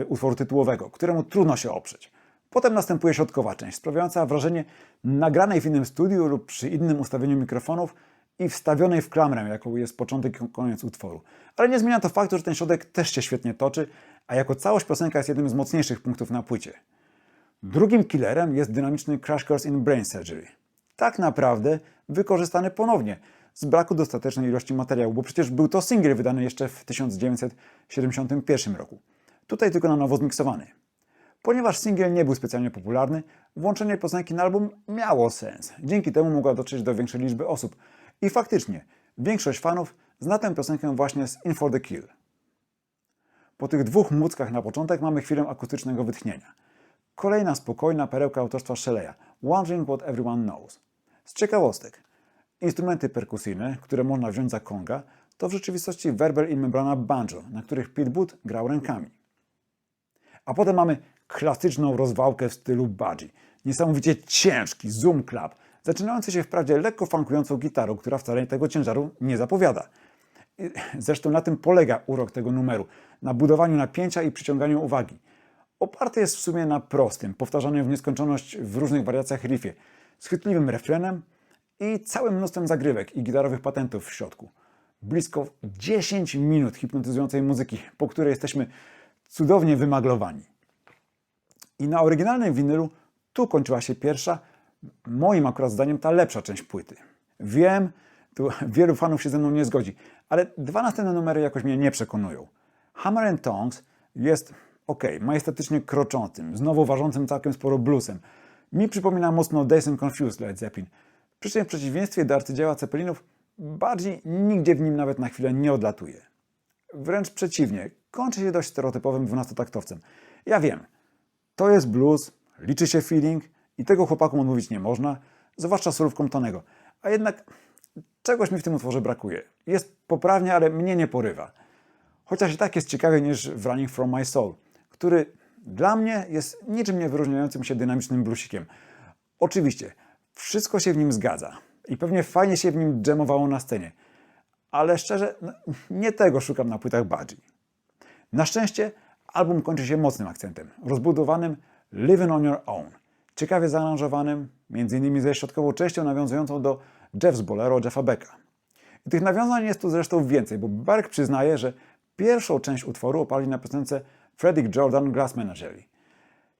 utworu tytułowego, któremu trudno się oprzeć. Potem następuje środkowa część, sprawiająca wrażenie nagranej w innym studiu lub przy innym ustawieniu mikrofonów i wstawionej w klamrę, jaką jest początek i koniec utworu. Ale nie zmienia to faktu, że ten środek też się świetnie toczy, a jako całość piosenka jest jednym z mocniejszych punktów na płycie. Drugim killerem jest dynamiczny Crash Course in Brain Surgery. Tak naprawdę wykorzystany ponownie, z braku dostatecznej ilości materiału, bo przecież był to singiel wydany jeszcze w 1971 roku. Tutaj tylko na nowo zmiksowany. Ponieważ singiel nie był specjalnie popularny, włączenie piosenki na album miało sens. Dzięki temu mogła dotrzeć do większej liczby osób. I faktycznie, większość fanów zna tę piosenkę właśnie z In for the Kill. Po tych dwóch muckach na początek mamy chwilę akustycznego wytchnienia. Kolejna spokojna perełka autorstwa Shelley'a, Wondering What Everyone Knows. Z ciekawostek. Instrumenty perkusyjne, które można wziąć za konga, to w rzeczywistości werbel i membrana banjo, na których Pete But grał rękami. A potem mamy klasyczną rozwałkę w stylu Budgie. Niesamowicie ciężki zoom clap, zaczynający się wprawdzie lekko funkującą gitarą, która wcale tego ciężaru nie zapowiada. Zresztą na tym polega urok tego numeru, na budowaniu napięcia i przyciąganiu uwagi. Oparty jest w sumie na prostym, powtarzanym w nieskończoność w różnych wariacjach riffie, z chwytliwym refrenem i całym mnóstwem zagrywek i gitarowych patentów w środku. Blisko 10 minut hipnotyzującej muzyki, po której jesteśmy cudownie wymaglowani. I na oryginalnym winylu tu kończyła się pierwsza, moim akurat zdaniem ta lepsza część płyty. Wiem, tu wielu fanów się ze mną nie zgodzi, ale dwa następne numery jakoś mnie nie przekonują. Hammer and Tongs jest majestatycznie kroczącym, znowu ważącym całkiem sporo bluesem. Mi przypomina mocno Dazed and Confused Led Zeppelin. Przy czym w przeciwieństwie do arcydzieła Zeppelinów, Budgie nigdzie w nim nawet na chwilę nie odlatuje. Wręcz przeciwnie, kończy się dość stereotypowym 12-taktowcem. Ja wiem, to jest blues, liczy się feeling i tego chłopakom odmówić nie można, zwłaszcza solówką Tonego. A jednak czegoś mi w tym utworze brakuje. Jest poprawnie, ale mnie nie porywa. Chociaż i tak jest ciekawiej niż w Running From My Soul, który dla mnie jest niczym nie wyróżniającym się dynamicznym bluesikiem. Oczywiście, wszystko się w nim zgadza i pewnie fajnie się w nim dżemowało na scenie, ale szczerze, nie tego szukam na płytach Budgie. Na szczęście album kończy się mocnym akcentem, rozbudowanym Living on Your Own, ciekawie zaaranżowanym, m.in. ze środkową częścią nawiązującą do Jeff's Bolero Jeffa Becka. I tych nawiązań jest tu zresztą więcej, bo Berg przyznaje, że pierwszą część utworu oparli na piosence Frederick Jordan Glass Menagerie.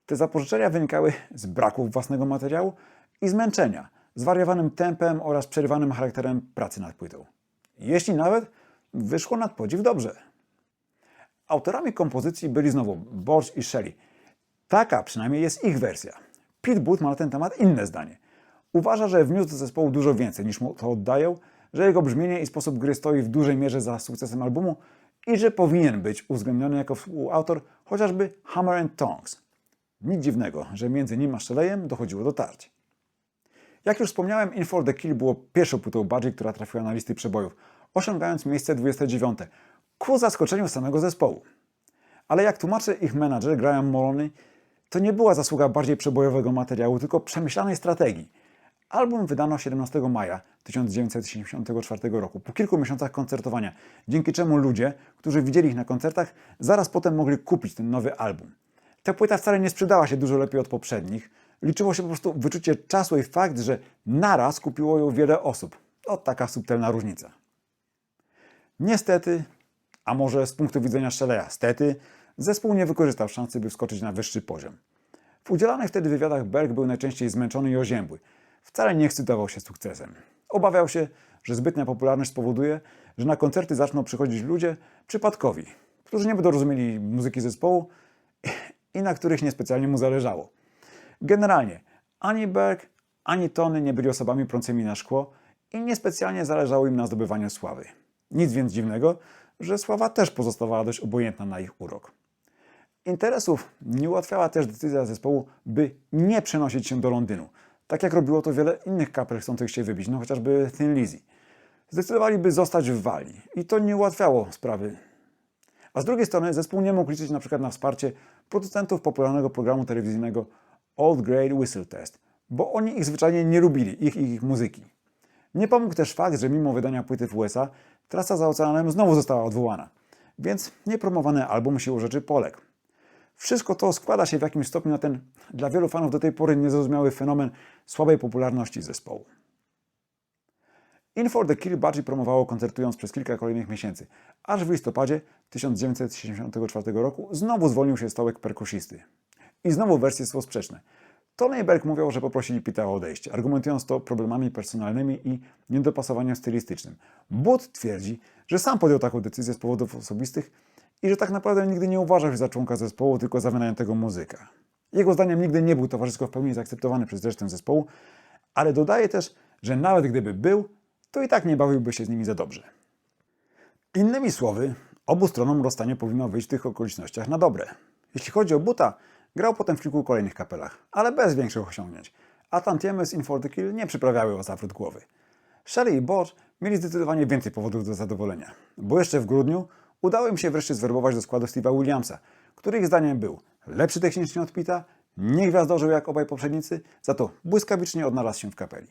Te zapożyczenia wynikały z braku własnego materiału i zmęczenia, zwariowanym tempem oraz przerywanym charakterem pracy nad płytą. Jeśli nawet wyszło nad podziw dobrze. Autorami kompozycji byli znowu Borch i Shelley. Taka przynajmniej jest ich wersja. Pete Booth ma na ten temat inne zdanie. Uważa, że wniósł do zespołu dużo więcej niż mu to oddają, że jego brzmienie i sposób gry stoi w dużej mierze za sukcesem albumu i że powinien być uwzględniony jako współautor chociażby Hammer and Tongs. Nic dziwnego, że między nim a Shelleyem dochodziło do tarć. Jak już wspomniałem, In For The Kill było pierwszą płytą Budgie, która trafiła na listy przebojów, osiągając miejsce 29, ku zaskoczeniu samego zespołu. Ale jak tłumaczy ich menadżer Graham Moloney, to nie była zasługa bardziej przebojowego materiału, tylko przemyślanej strategii. Album wydano 17 maja 1974 roku, po kilku miesiącach koncertowania, dzięki czemu ludzie, którzy widzieli ich na koncertach, zaraz potem mogli kupić ten nowy album. Ta płyta wcale nie sprzedała się dużo lepiej od poprzednich. Liczyło się po prostu wyczucie czasu i fakt, że naraz kupiło ją wiele osób. To taka subtelna różnica. Niestety, a może z punktu widzenia Shelley'a stety, zespół nie wykorzystał szansy, by wskoczyć na wyższy poziom. W udzielanych wtedy wywiadach Berg był najczęściej zmęczony i oziębły. Wcale nie ekscytował się sukcesem. Obawiał się, że zbytnia popularność spowoduje, że na koncerty zaczną przychodzić ludzie przypadkowi, którzy nie będą rozumieli muzyki zespołu i na których niespecjalnie mu zależało. Generalnie ani Berg, ani Tony nie byli osobami prącymi na szkło i niespecjalnie zależało im na zdobywaniu sławy. Nic więc dziwnego, że sława też pozostawała dość obojętna na ich urok. Interesów nie ułatwiała też decyzja zespołu, by nie przenosić się do Londynu, tak jak robiło to wiele innych kapel chcących się wybić, no chociażby Thin Lizzy. Zdecydowaliby zostać w Walii i to nie ułatwiało sprawy. A z drugiej strony zespół nie mógł liczyć np. na wsparcie producentów popularnego programu telewizyjnego Old Grey Whistle Test, bo oni ich zwyczajnie nie lubili, ich muzyki. Nie pomógł też fakt, że mimo wydania płyty w USA, trasa za oceanem znowu została odwołana, więc niepromowany album siłą rzeczy poległ. Wszystko to składa się w jakimś stopniu na ten dla wielu fanów do tej pory niezrozumiały fenomen słabej popularności zespołu. In For The Kill Budgie promowało koncertując przez kilka kolejnych miesięcy, aż w listopadzie 1974 roku znowu zwolnił się stołek perkusisty. I znowu wersje są sprzeczne. Tony i Berg mówią, że poprosili Pete'a o odejście, argumentując to problemami personalnymi i niedopasowaniem stylistycznym. Booth twierdzi, że sam podjął taką decyzję z powodów osobistych i że tak naprawdę nigdy nie uważał się za członka zespołu, tylko za wynajętego muzyka. Jego zdaniem nigdy nie był towarzysko w pełni zaakceptowany przez resztę zespołu, ale dodaje też, że nawet gdyby był, to i tak nie bawiłby się z nimi za dobrze. Innymi słowy, obu stronom rozstanie powinno wyjść w tych okolicznościach na dobre. Jeśli chodzi o Bootha, grał potem w kilku kolejnych kapelach, ale bez większych osiągnięć, a tantiemy z In For The Kill nie przyprawiały o zawrót głowy. Shelley i Borch mieli zdecydowanie więcej powodów do zadowolenia, bo jeszcze w grudniu udało im się wreszcie zwerbować do składu Steve'a Williamsa, który ich zdaniem był lepszy technicznie od Pete'a, nie gwiazdorzył jak obaj poprzednicy, za to błyskawicznie odnalazł się w kapeli.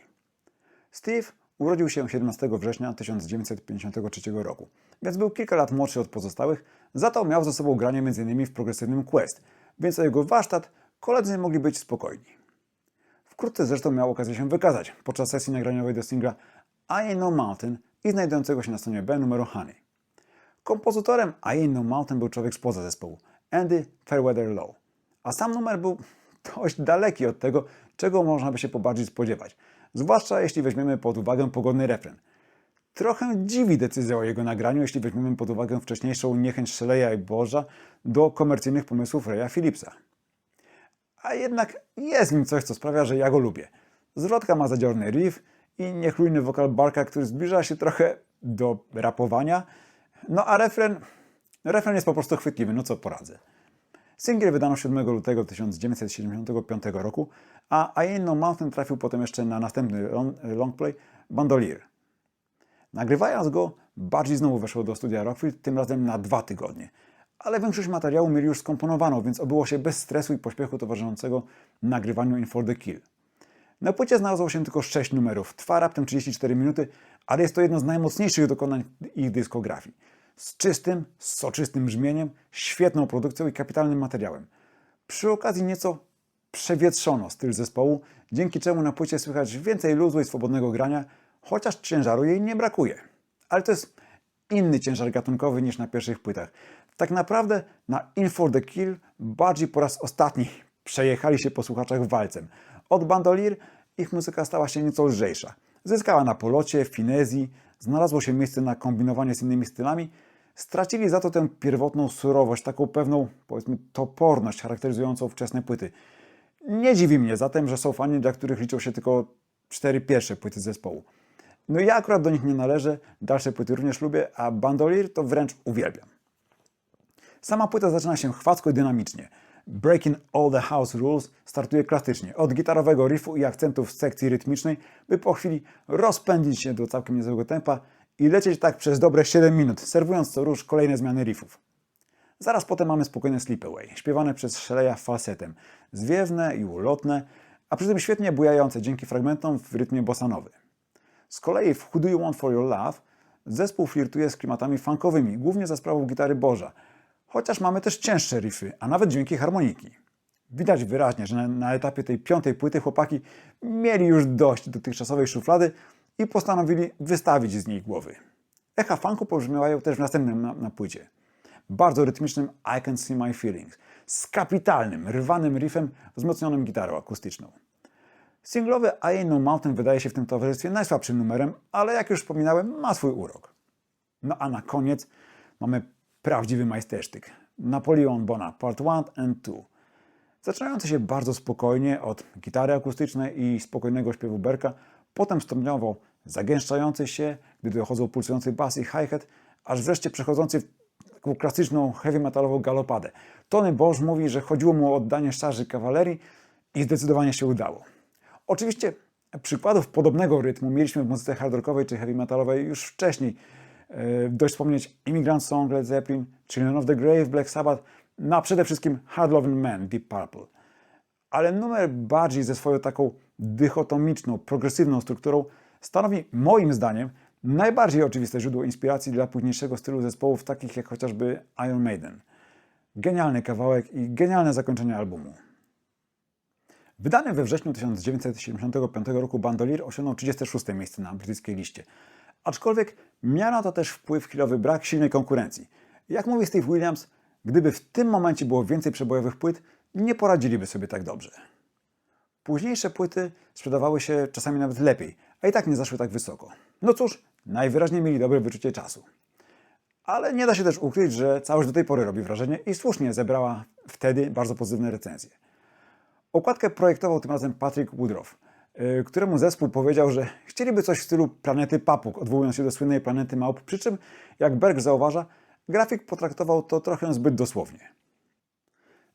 Steve urodził się 17 września 1953 roku, więc był kilka lat młodszy od pozostałych, za to miał ze sobą granie m.in. w progresywnym Quest, więc o jego warsztat koledzy mogli być spokojni. Wkrótce zresztą miał okazję się wykazać podczas sesji nagraniowej do singla I Ain't No Mountain i znajdującego się na stronie B numeru Honey. Kompozytorem I Ain't No Mountain był człowiek spoza zespołu, Andy Fairweather Low, a sam numer był dość daleki od tego, czego można by się po Budgie spodziewać, zwłaszcza jeśli weźmiemy pod uwagę pogodny refren. Trochę dziwi decyzja o jego nagraniu, jeśli weźmiemy pod uwagę wcześniejszą niechęć Shelley'a i Borcha do komercyjnych pomysłów Raya Phillipsa. A jednak jest w nim coś, co sprawia, że ja go lubię. Zwrotka ma zadziorny riff i niechlujny wokal Barka, który zbliża się trochę do rapowania, no a refren jest po prostu chwytliwy, no co poradzę. Singiel wydano 7 lutego 1975 roku, a I Ain't No Mountain trafił potem jeszcze na następny longplay Bandolier. Nagrywając go, Budgie znowu weszło do studia Rockfield, tym razem na 2 tygodnie. Ale większość materiału mieli już skomponowaną, więc obyło się bez stresu i pośpiechu towarzyszącego nagrywaniu In For The Kill. Na płycie znalazło się tylko 6 numerów, trwa raptem 34 minuty, ale jest to jedno z najmocniejszych dokonań ich dyskografii. Z czystym, soczystym brzmieniem, świetną produkcją i kapitalnym materiałem. Przy okazji nieco przewietrzono styl zespołu, dzięki czemu na płycie słychać więcej luzu i swobodnego grania, chociaż ciężaru jej nie brakuje. Ale to jest inny ciężar gatunkowy niż na pierwszych płytach. Tak naprawdę na In for the Kill Budgie po raz ostatni przejechali się po słuchaczach walcem. Od Bandolier ich muzyka stała się nieco lżejsza. Zyskała na polocie, finezji, znalazło się miejsce na kombinowanie z innymi stylami. Stracili za to tę pierwotną surowość, taką pewną, powiedzmy, toporność charakteryzującą wczesne płyty. Nie dziwi mnie zatem, że są fani, dla których liczą się tylko 4 pierwsze płyty zespołu. No ja akurat do nich nie należę, dalsze płyty również lubię, a Bandolier to wręcz uwielbiam. Sama płyta zaczyna się chwacko i dynamicznie. Breaking All the House Rules startuje klasycznie, od gitarowego riffu i akcentów z sekcji rytmicznej, by po chwili rozpędzić się do całkiem niezłego tempa i lecieć tak przez dobre 7 minut, serwując co rusz kolejne zmiany riffów. Zaraz potem mamy spokojne Sleep Away, śpiewane przez Shelley'a falsetem, zwiewne i ulotne, a przy tym świetnie bujające dzięki fragmentom w rytmie bossanowy. Z kolei w Who Do You Want For Your Love zespół flirtuje z klimatami funkowymi, głównie za sprawą gitary Boża, chociaż mamy też cięższe riffy, a nawet dźwięki harmoniki. Widać wyraźnie, że na etapie tej 5. płyty chłopaki mieli już dość dotychczasowej szuflady i postanowili wystawić z niej głowy. Echa funku pobrzmiewają też w następnym na płycie. Bardzo rytmicznym I Can See My Feelings, z kapitalnym, rwanym riffem wzmocnionym gitarą akustyczną. Singlowy I Ain't No Mountain wydaje się w tym towarzystwie najsłabszym numerem, ale jak już wspominałem, ma swój urok. No a na koniec mamy prawdziwy majstersztyk. Napoleon Bona Part 1 and 2. Zaczynający się bardzo spokojnie od gitary akustycznej i spokojnego śpiewu Berka, potem stopniowo zagęszczający się, gdy dochodzą pulsujący bas i hi-hat, aż wreszcie przechodzący w taką klasyczną heavy metalową galopadę. Tony Bosch mówi, że chodziło mu o oddanie szarży kawalerii i zdecydowanie się udało. Oczywiście przykładów podobnego rytmu mieliśmy w muzyce hard rockowej czy heavy metalowej już wcześniej. Dość wspomnieć Immigrant Song Led Zeppelin, Children of the Grave Black Sabbath, no a przede wszystkim Hard Loving Man Deep Purple. Ale numer Budgie ze swoją taką dychotomiczną, progresywną strukturą stanowi moim zdaniem najbardziej oczywiste źródło inspiracji dla późniejszego stylu zespołów takich jak chociażby Iron Maiden. Genialny kawałek i genialne zakończenie albumu. Wydany we wrześniu 1975 roku Bandolier osiągnął 36. miejsce na brytyjskiej liście. Aczkolwiek miał na to też wpływ chwilowy brak silnej konkurencji. Jak mówi Steve Williams, gdyby w tym momencie było więcej przebojowych płyt, nie poradziliby sobie tak dobrze. Późniejsze płyty sprzedawały się czasami nawet lepiej, a i tak nie zaszły tak wysoko. No cóż, najwyraźniej mieli dobre wyczucie czasu. Ale nie da się też ukryć, że całość do tej pory robi wrażenie i słusznie zebrała wtedy bardzo pozytywne recenzje. Okładkę projektował tym razem Patrick Woodruff, któremu zespół powiedział, że chcieliby coś w stylu Planety Papug, odwołując się do słynnej Planety Małp, przy czym, jak Berg zauważa, grafik potraktował to trochę zbyt dosłownie.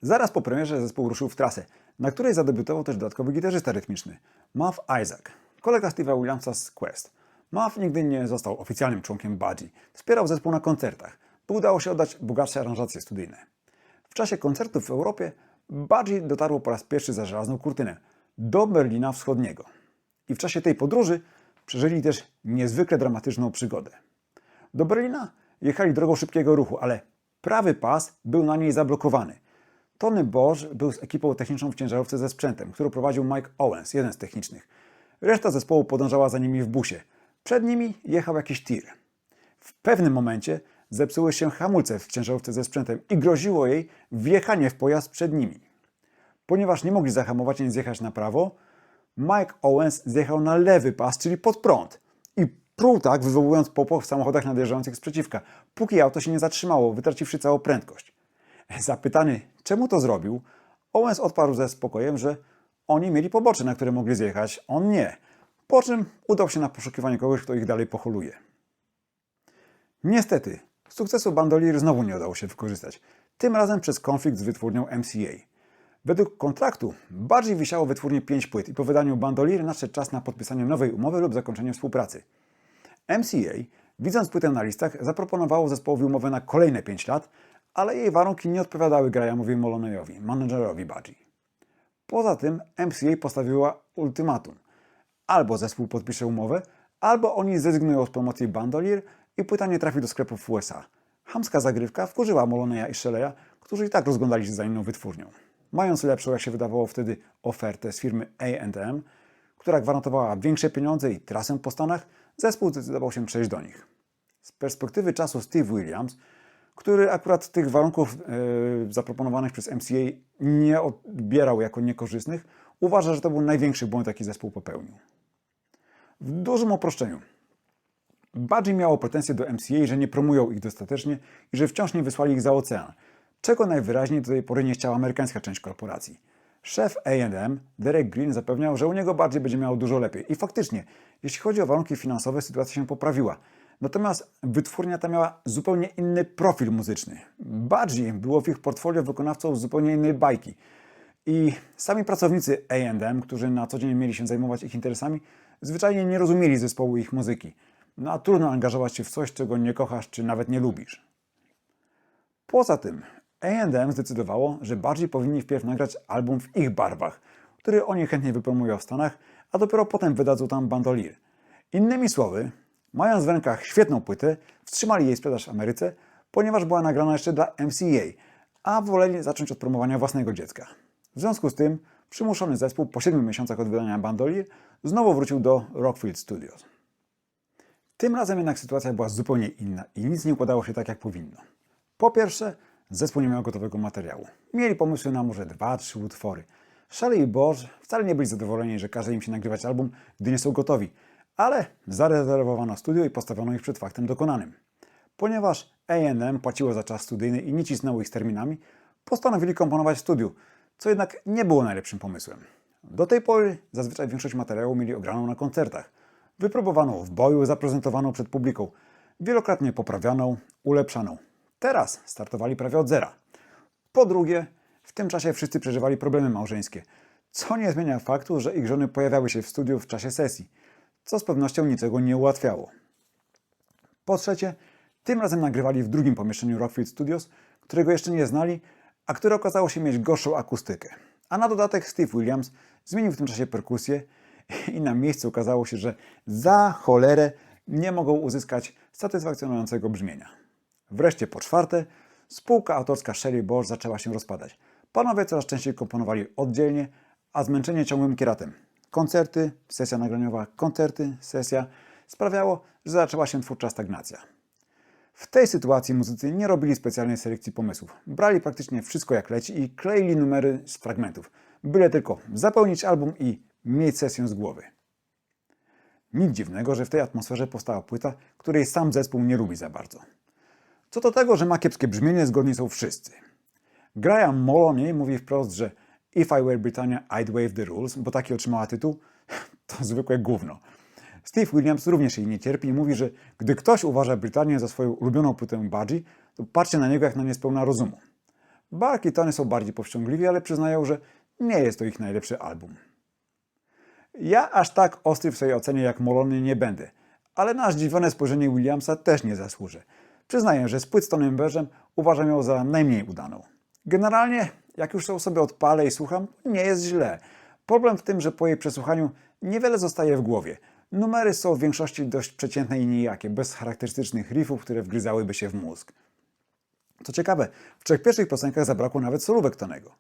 Zaraz po premierze zespół ruszył w trasę, na której zadebiutował też dodatkowy gitarzysta rytmiczny, Muff Isaac, kolega Steve'a Williamsa z Quest. Muff nigdy nie został oficjalnym członkiem Budgie, wspierał zespół na koncertach, by udało się oddać bogatsze aranżacje studyjne. W czasie koncertów w Europie Budgie dotarło po raz pierwszy za żelazną kurtynę, do Berlina Wschodniego. I w czasie tej podróży przeżyli też niezwykle dramatyczną przygodę. Do Berlina jechali drogą szybkiego ruchu, ale prawy pas był na niej zablokowany. Tony Bosch był z ekipą techniczną w ciężarówce ze sprzętem, którą prowadził Mike Owens, jeden z technicznych. Reszta zespołu podążała za nimi w busie. Przed nimi jechał jakiś tir. W pewnym momencie zepsuły się hamulce w ciężarówce ze sprzętem i groziło jej wjechanie w pojazd przed nimi. Ponieważ nie mogli zahamować ani zjechać na prawo, Mike Owens zjechał na lewy pas, czyli pod prąd. I pruł tak, wywołując popłoch w samochodach nadjeżdżających sprzeciwka, póki auto się nie zatrzymało, wytraciwszy całą prędkość. Zapytany, czemu to zrobił, Owens odparł ze spokojem, że oni mieli pobocze, na które mogli zjechać, on nie. Po czym udał się na poszukiwanie kogoś, kto ich dalej poholuje. Niestety, sukcesu Bandolier znowu nie udało się wykorzystać. Tym razem przez konflikt z wytwórnią MCA. Według kontraktu bardziej wisiało wytwórnie 5 płyt i po wydaniu Bandolier nadszedł czas na podpisanie nowej umowy lub zakończenie współpracy. MCA, widząc płytę na listach, zaproponowało zespołowi umowę na kolejne 5 lat, ale jej warunki nie odpowiadały Grahamowi Moloneyowi, menedżerowi Budgie. Poza tym MCA postawiła ultymatum. Albo zespół podpisze umowę, albo oni zrezygnują z promocji Bandolier i płyta nie trafi do sklepów w USA. Chamska zagrywka wkurzyła Moloneya i Shelley'a, którzy i tak rozglądali się za inną wytwórnią. Mając lepszą, jak się wydawało wtedy, ofertę z firmy A&M, która gwarantowała większe pieniądze i trasę po Stanach, zespół zdecydował się przejść do nich. Z perspektywy czasu Steve Williams, który akurat tych warunków zaproponowanych przez MCA nie odbierał jako niekorzystnych, uważa, że to był największy błąd, jaki zespół popełnił. W dużym uproszczeniu. Budgie miało pretensje do MCA, że nie promują ich dostatecznie i że wciąż nie wysłali ich za ocean, czego najwyraźniej do tej pory nie chciała amerykańska część korporacji. Szef A&M, Derek Green, zapewniał, że u niego Budgie będzie miało dużo lepiej. I faktycznie, jeśli chodzi o warunki finansowe, sytuacja się poprawiła. Natomiast wytwórnia ta miała zupełnie inny profil muzyczny. Budgie było w ich portfolio wykonawcą zupełnie innej bajki. I sami pracownicy A&M, którzy na co dzień mieli się zajmować ich interesami, zwyczajnie nie rozumieli zespołu i ich muzyki. No a trudno angażować się w coś, czego nie kochasz, czy nawet nie lubisz. Poza tym, A&M zdecydowało, że Budgie powinni wpierw nagrać album w ich barwach, który oni chętnie wypromują w Stanach, a dopiero potem wydadzą tam Bandolier. Innymi słowy, mając w rękach świetną płytę, wstrzymali jej sprzedaż w Ameryce, ponieważ była nagrana jeszcze dla MCA, a woleli zacząć od promowania własnego dziecka. W związku z tym przymuszony zespół po 7 miesiącach od wydania Bandolier znowu wrócił do Rockfield Studios. Tym razem jednak sytuacja była zupełnie inna i nic nie układało się tak, jak powinno. Po pierwsze, zespół nie miał gotowego materiału. Mieli pomysły na może 2-3 utwory. Shelley i Bosch wcale nie byli zadowoleni, że każe im się nagrywać album, gdy nie są gotowi, ale zarezerwowano studio i postawiono ich przed faktem dokonanym. Ponieważ A&M płaciło za czas studyjny i nie cisnęło ich z terminami, postanowili komponować w studiu, co jednak nie było najlepszym pomysłem. Do tej pory zazwyczaj większość materiału mieli ograną na koncertach. Wypróbowaną w boju, zaprezentowaną przed publiką, wielokrotnie poprawianą, ulepszaną. Teraz startowali prawie od zera. Po drugie, w tym czasie wszyscy przeżywali problemy małżeńskie, co nie zmienia faktu, że ich żony pojawiały się w studiu w czasie sesji, co z pewnością niczego nie ułatwiało. Po trzecie, tym razem nagrywali w drugim pomieszczeniu Rockfield Studios, którego jeszcze nie znali, a które okazało się mieć gorszą akustykę. A na dodatek Steve Williams zmienił w tym czasie perkusję i na miejscu okazało się, że za cholerę nie mogą uzyskać satysfakcjonującego brzmienia. Wreszcie po czwarte, spółka autorska Shelley Bosch zaczęła się rozpadać. Panowie coraz częściej komponowali oddzielnie, a zmęczenie ciągłym kieratem. Koncerty, sesja nagraniowa, koncerty, sesja sprawiało, że zaczęła się twórcza stagnacja. W tej sytuacji muzycy nie robili specjalnej selekcji pomysłów. Brali praktycznie wszystko jak leci i kleili numery z fragmentów. Byle tylko zapełnić album i mieć sesję z głowy. Nic dziwnego, że w tej atmosferze powstała płyta, której sam zespół nie lubi za bardzo. Co do tego, że ma kiepskie brzmienie, zgodni są wszyscy. Graham Moloney mówi wprost, że If I Were Britannia, I'd Waive the Rules, bo taki otrzymała tytuł, to zwykłe gówno. Steve Williams również jej nie cierpi i mówi, że gdy ktoś uważa Brytanię za swoją ulubioną płytę Budgie, to patrzcie na niego jak na niespełna rozumu. Bark i Tony są bardziej powściągliwi, ale przyznają, że nie jest to ich najlepszy album. Ja aż tak ostry w swojej ocenie jak Moloney nie będę, ale na zdziwione spojrzenie Williamsa też nie zasłużę. Przyznaję, że z płyt z Tonym Berzem uważam ją za najmniej udaną. Generalnie, jak już ją sobie odpalę i słucham, nie jest źle. Problem w tym, że po jej przesłuchaniu niewiele zostaje w głowie. Numery są w większości dość przeciętne i nijakie, bez charakterystycznych riffów, które wgryzałyby się w mózg. Co ciekawe, w 3 pierwszych piosenkach zabrakło nawet solówek Tonego.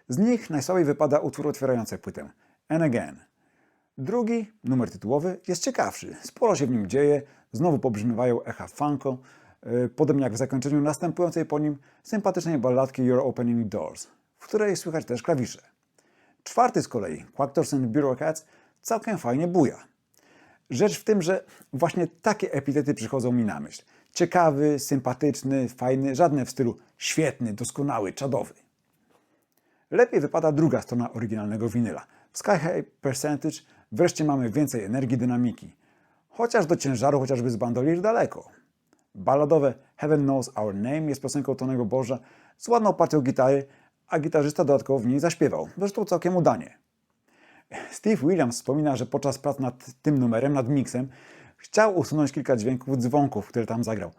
Z nich najsłabiej wypada utwór otwierający płytę And Again. Drugi, numer tytułowy, jest ciekawszy. Sporo się w nim dzieje, znowu pobrzmiewają echa funko, podobnie jak w zakończeniu następującej po nim sympatycznej balladki You're Opening Doors, w której słychać też klawisze. Czwarty z kolei, Quactors and Bureaucrats, całkiem fajnie buja. Rzecz w tym, że właśnie takie epitety przychodzą mi na myśl. Ciekawy, sympatyczny, fajny, żadne w stylu świetny, doskonały, czadowy. Lepiej wypada druga strona oryginalnego winyla. W Sky High Percentage wreszcie mamy więcej energii, dynamiki. Chociaż do ciężaru chociażby z Bandolier daleko. Balladowe Heaven Knows Our Name jest piosenką Tonego Boża z ładną partią gitary, a gitarzysta dodatkowo w niej zaśpiewał. Zresztą całkiem udanie. Steve Williams wspomina, że podczas prac nad tym numerem, nad miksem, chciał usunąć kilka dźwięków dzwonków, które tam zagrał.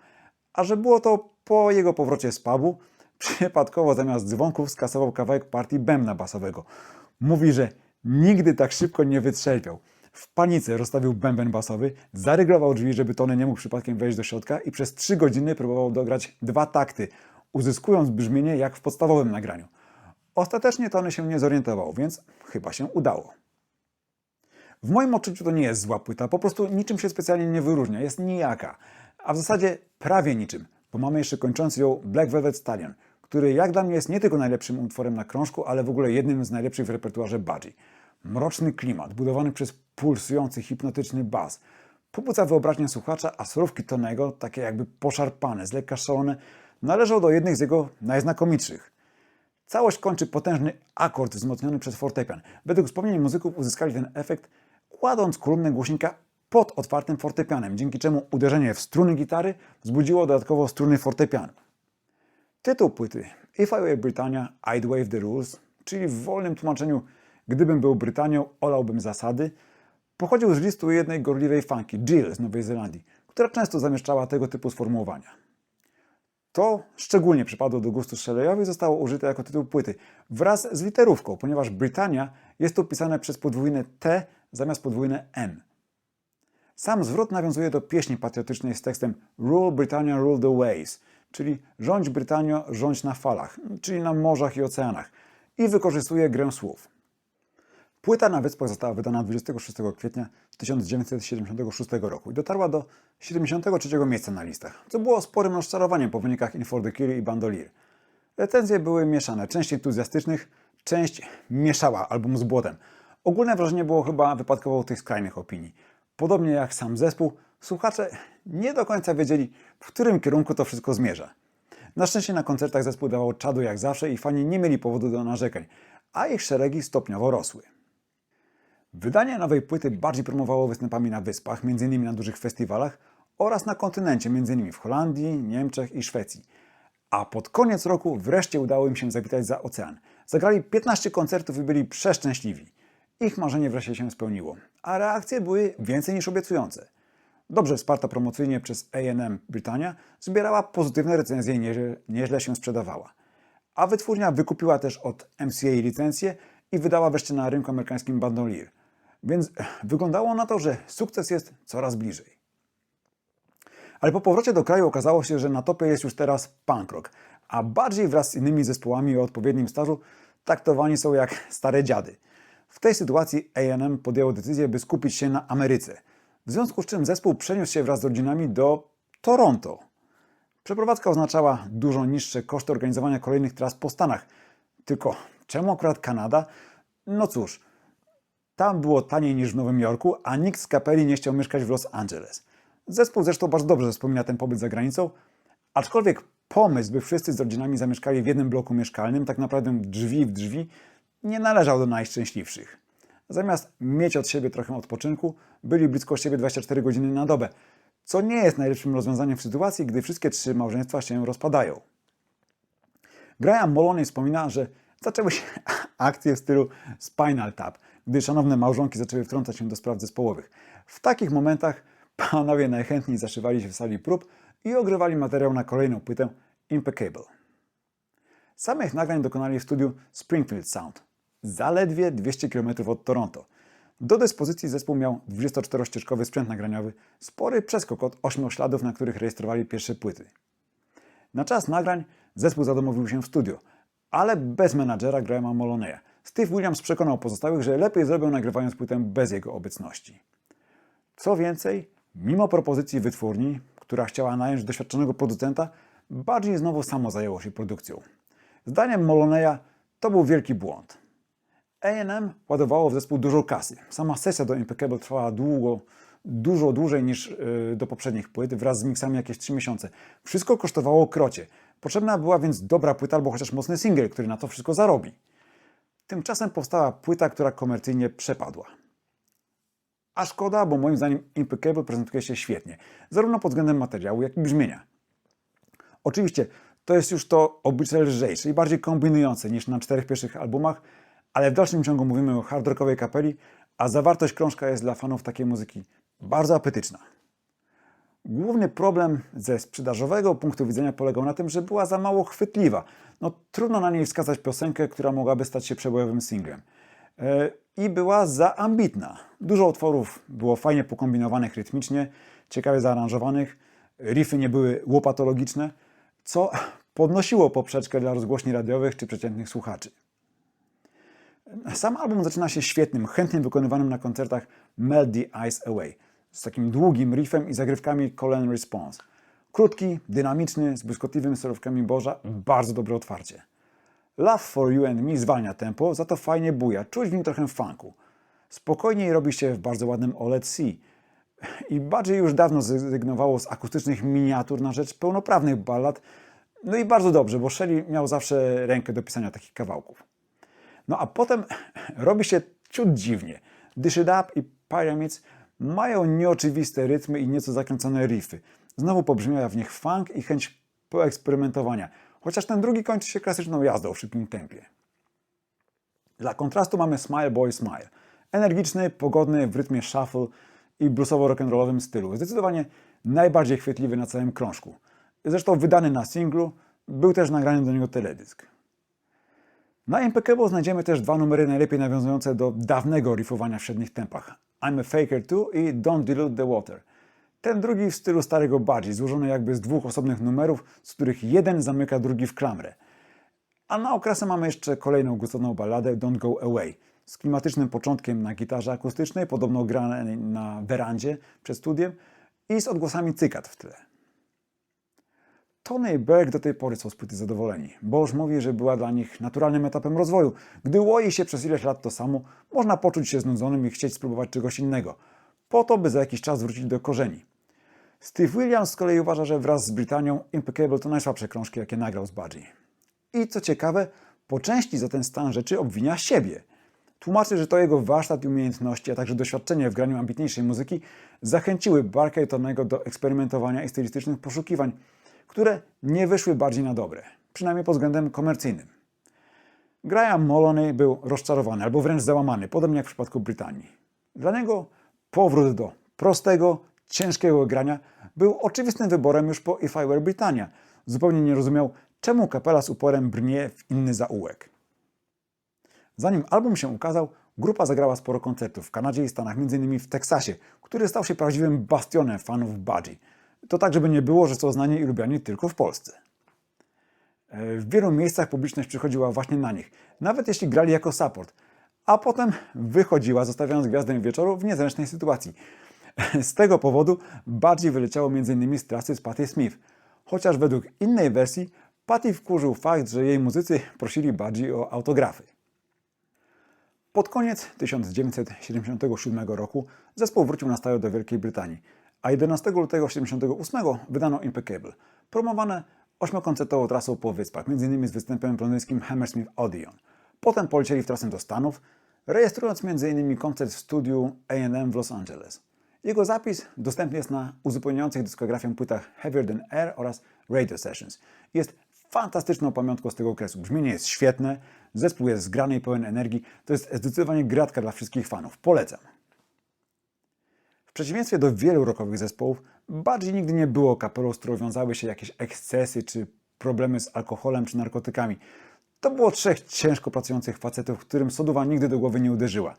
A że było to po jego powrocie z pubu, przypadkowo zamiast dzwonków skasował kawałek partii bębna basowego. Mówi, że nigdy tak szybko nie wytrzeźwiał. W panice rozstawił bęben basowy, zaryglował drzwi, żeby Tony nie mógł przypadkiem wejść do środka i przez 3 godziny próbował dograć 2 takty, uzyskując brzmienie jak w podstawowym nagraniu. Ostatecznie Tony się nie zorientował, więc chyba się udało. W moim odczuciu to nie jest zła płyta, po prostu niczym się specjalnie nie wyróżnia, jest nijaka. A w zasadzie prawie niczym, bo mamy jeszcze kończący ją Black Velvet Stallion, który jak dla mnie jest nie tylko najlepszym utworem na krążku, ale w ogóle jednym z najlepszych w repertuarze Budgie. Mroczny klimat, budowany przez pulsujący, hipnotyczny bas, pobudza wyobraźnię słuchacza, a surówki Tonego, takie jakby poszarpane, z lekka szalone, należą do jednych z jego najznakomitszych. Całość kończy potężny akord wzmocniony przez fortepian. Według wspomnień muzyków uzyskali ten efekt, kładąc kolumnę głośnika pod otwartym fortepianem, dzięki czemu uderzenie w struny gitary wzbudziło dodatkowo struny fortepianu. Tytuł płyty If I Were Britannia, I'd Waive the Rules, czyli w wolnym tłumaczeniu Gdybym był Brytanią, olałbym zasady, pochodził z listu jednej gorliwej fanki, Jill z Nowej Zelandii, która często zamieszczała tego typu sformułowania. To szczególnie przypadło do gustu Shelley'owi i zostało użyte jako tytuł płyty wraz z literówką, ponieważ Britannia jest tu pisane przez podwójne T zamiast podwójne N. Sam zwrot nawiązuje do pieśni patriotycznej z tekstem Rule Britannia, rule the waves, czyli rządź Brytanio, rządź na falach, czyli na morzach i oceanach, i wykorzystuje grę słów. Płyta na Wyspach została wydana 26 kwietnia 1976 roku i dotarła do 73 miejsca na listach, co było sporym rozczarowaniem po wynikach In for the Kiri i Bandolier. Recenzje były mieszane, część entuzjastycznych, część mieszała album z błotem. Ogólne wrażenie było chyba wypadkową tych skrajnych opinii. Podobnie jak sam zespół, słuchacze nie do końca wiedzieli, w którym kierunku to wszystko zmierza. Na szczęście na koncertach zespół dawał czadu jak zawsze i fani nie mieli powodu do narzekań, a ich szeregi stopniowo rosły. Wydanie nowej płyty bardziej promowało występami na Wyspach, m.in. na dużych festiwalach oraz na kontynencie, m.in. w Holandii, Niemczech i Szwecji. A pod koniec roku wreszcie udało im się zawitać za ocean. Zagrali 15 koncertów i byli przeszczęśliwi. Ich marzenie wreszcie się spełniło, a reakcje były więcej niż obiecujące. Dobrze wsparta promocyjnie przez A&M Britannia zbierała pozytywne recenzje i nieźle się sprzedawała. A wytwórnia wykupiła też od MCA licencję i wydała wreszcie na rynku amerykańskim Bandolier. Więc wyglądało na to, że sukces jest coraz bliżej. Ale po powrocie do kraju okazało się, że na topie jest już teraz punk rock, a bardziej wraz z innymi zespołami o odpowiednim stażu traktowani są jak stare dziady. W tej sytuacji A&M podjęło decyzję, by skupić się na Ameryce, w związku z czym zespół przeniósł się wraz z rodzinami do Toronto. Przeprowadzka oznaczała dużo niższe koszty organizowania kolejnych tras po Stanach. Tylko czemu akurat Kanada? No cóż, tam było taniej niż w Nowym Jorku, a nikt z kapeli nie chciał mieszkać w Los Angeles. Zespół zresztą bardzo dobrze wspomina ten pobyt za granicą, aczkolwiek pomysł, by wszyscy z rodzinami zamieszkali w jednym bloku mieszkalnym, tak naprawdę drzwi w drzwi, nie należał do najszczęśliwszych. Zamiast mieć od siebie trochę odpoczynku, byli blisko siebie 24 godziny na dobę, co nie jest najlepszym rozwiązaniem w sytuacji, gdy wszystkie 3 małżeństwa się rozpadają. Graham Moloney wspomina, że zaczęły się akcje w stylu Spinal Tap, gdy szanowne małżonki zaczęły wtrącać się do spraw zespołowych. W takich momentach panowie najchętniej zaszywali się w sali prób i ogrywali materiał na kolejną płytę Impeccable. Samych nagrań dokonali w studiu Springfield Sound, zaledwie 200 km od Toronto. Do dyspozycji zespół miał 24-ścieżkowy sprzęt nagraniowy, spory przeskok od 8 śladów, na których rejestrowali pierwsze płyty. Na czas nagrań zespół zadomowił się w studio, ale bez menadżera Grahama Moloneya. Steve Williams przekonał pozostałych, że lepiej zrobią nagrywając płytę bez jego obecności. Co więcej, mimo propozycji wytwórni, która chciała nająć doświadczonego producenta, Budgie znowu samo zajęło się produkcją. Zdaniem Moloneya to był wielki błąd. A&M ładowało w zespół dużo kasy. Sama sesja do Impeccable trwała dużo dłużej niż do poprzednich płyt, wraz z miksami jakieś 3 miesiące. Wszystko kosztowało krocie. Potrzebna była więc dobra płyta albo chociaż mocny singiel, który na to wszystko zarobi. Tymczasem powstała płyta, która komercyjnie przepadła. A szkoda, bo moim zdaniem Impeccable prezentuje się świetnie, zarówno pod względem materiału, jak i brzmienia. Oczywiście to jest już to oblicze lżejsze i bardziej kombinujące niż na 4 pierwszych albumach, ale w dalszym ciągu mówimy o hard rockowej kapeli, a zawartość krążka jest dla fanów takiej muzyki bardzo apetyczna. Główny problem ze sprzedażowego punktu widzenia polegał na tym, że była za mało chwytliwa. Trudno na niej wskazać piosenkę, która mogłaby stać się przebojowym singlem. i była za ambitna. Dużo utworów było fajnie pokombinowanych rytmicznie, ciekawie zaaranżowanych, riffy nie były łopatologiczne, co podnosiło poprzeczkę dla rozgłośni radiowych czy przeciętnych słuchaczy. Sam album zaczyna się świetnym, chętnie wykonywanym na koncertach Melt the Ice Away z takim długim riffem i zagrywkami Call and Response. Krótki, dynamiczny, z błyskotliwymi solówkami Boża, bardzo dobre otwarcie. Love for You and Me zwalnia tempo, za to fajnie buja, czuć w nim trochę funku. Spokojniej robi się w bardzo ładnym All at Sea. I Budgie już dawno zrezygnowało z akustycznych miniatur na rzecz pełnoprawnych ballad. No i bardzo dobrze, bo Shelley miał zawsze rękę do pisania takich kawałków. No a potem robi się ciut dziwnie. Dish It Up i Pyramids mają nieoczywiste rytmy i nieco zakręcone riffy. Znowu pobrzmiewa w nich funk i chęć poeksperymentowania, chociaż ten drugi kończy się klasyczną jazdą w szybkim tempie. Dla kontrastu mamy Smile Boy Smile. Energiczny, pogodny, w rytmie shuffle i bluesowo-rock'n'rollowym stylu. Zdecydowanie najbardziej chwytliwy na całym krążku. Zresztą wydany na singlu, był też nagrany do niego teledysk. Na Impeccable znajdziemy też dwa numery najlepiej nawiązujące do dawnego riffowania w średnich tempach. I'm a Faker Too i Don't Dilute the Water. Ten drugi w stylu starego Budgie, złożony jakby z dwóch osobnych numerów, z których jeden zamyka drugi w klamrę. A na okrasę mamy jeszcze kolejną gustowną balladę Don't Go Away, z klimatycznym początkiem na gitarze akustycznej, podobno granej na werandzie przed studiem i z odgłosami cykat w tle. Tony i Berg do tej pory są z płyty zadowoleni. Boż mówi, że była dla nich naturalnym etapem rozwoju. Gdy łoi się przez ileś lat to samo, można poczuć się znudzonym i chcieć spróbować czegoś innego, po to, by za jakiś czas wrócić do korzeni. Steve Williams z kolei uważa, że wraz z Britannią Impeccable to najsłabsze krążki, jakie nagrał z Budgie. I co ciekawe, po części za ten stan rzeczy obwinia siebie. Tłumaczy, że to jego warsztat i umiejętności, a także doświadczenie w graniu ambitniejszej muzyki zachęciły Barka i Tonego do eksperymentowania i stylistycznych poszukiwań, które nie wyszły bardziej na dobre, przynajmniej pod względem komercyjnym. Graham Moloney był rozczarowany albo wręcz załamany, podobnie jak w przypadku Brytanii. Dla niego powrót do prostego, ciężkiego grania był oczywistym wyborem już po If I Were Britannia. Zupełnie nie rozumiał, czemu kapela z uporem brnie w inny zaułek. Zanim album się ukazał, grupa zagrała sporo koncertów w Kanadzie i Stanach, m.in. w Teksasie, który stał się prawdziwym bastionem fanów Budgie. To tak, żeby nie było, że są znani i lubiani tylko w Polsce. W wielu miejscach publiczność przychodziła właśnie na nich, nawet jeśli grali jako support, a potem wychodziła, zostawiając gwiazdę wieczoru w niezręcznej sytuacji. Z tego powodu Budgie wyleciało m.in. z trasy z Patti Smith, chociaż według innej wersji Patti wkurzył fakt, że jej muzycy prosili Budgie o autografy. Pod koniec 1977 roku zespół wrócił na stałe do Wielkiej Brytanii, a 11 lutego 1978 wydano Impeccable, promowane 8-koncertową trasą po wyspach, m.in. z występem w londyńskim Hammersmith Odeon. Potem polecieli w trasę do Stanów, rejestrując m.in. koncert w studiu A&M w Los Angeles. Jego zapis dostępny jest na uzupełniających dyskografię płytach Heavier Than Air oraz Radio Sessions. Jest fantastyczną pamiątką z tego okresu. Brzmienie jest świetne, zespół jest zgrany i pełen energii. To jest zdecydowanie gratka dla wszystkich fanów. Polecam. W przeciwieństwie do wielu rockowych zespołów, Budgie nigdy nie było kapelą, z którą wiązały się jakieś ekscesy czy problemy z alkoholem czy narkotykami. To było trzech ciężko pracujących facetów, którym sodowa nigdy do głowy nie uderzyła.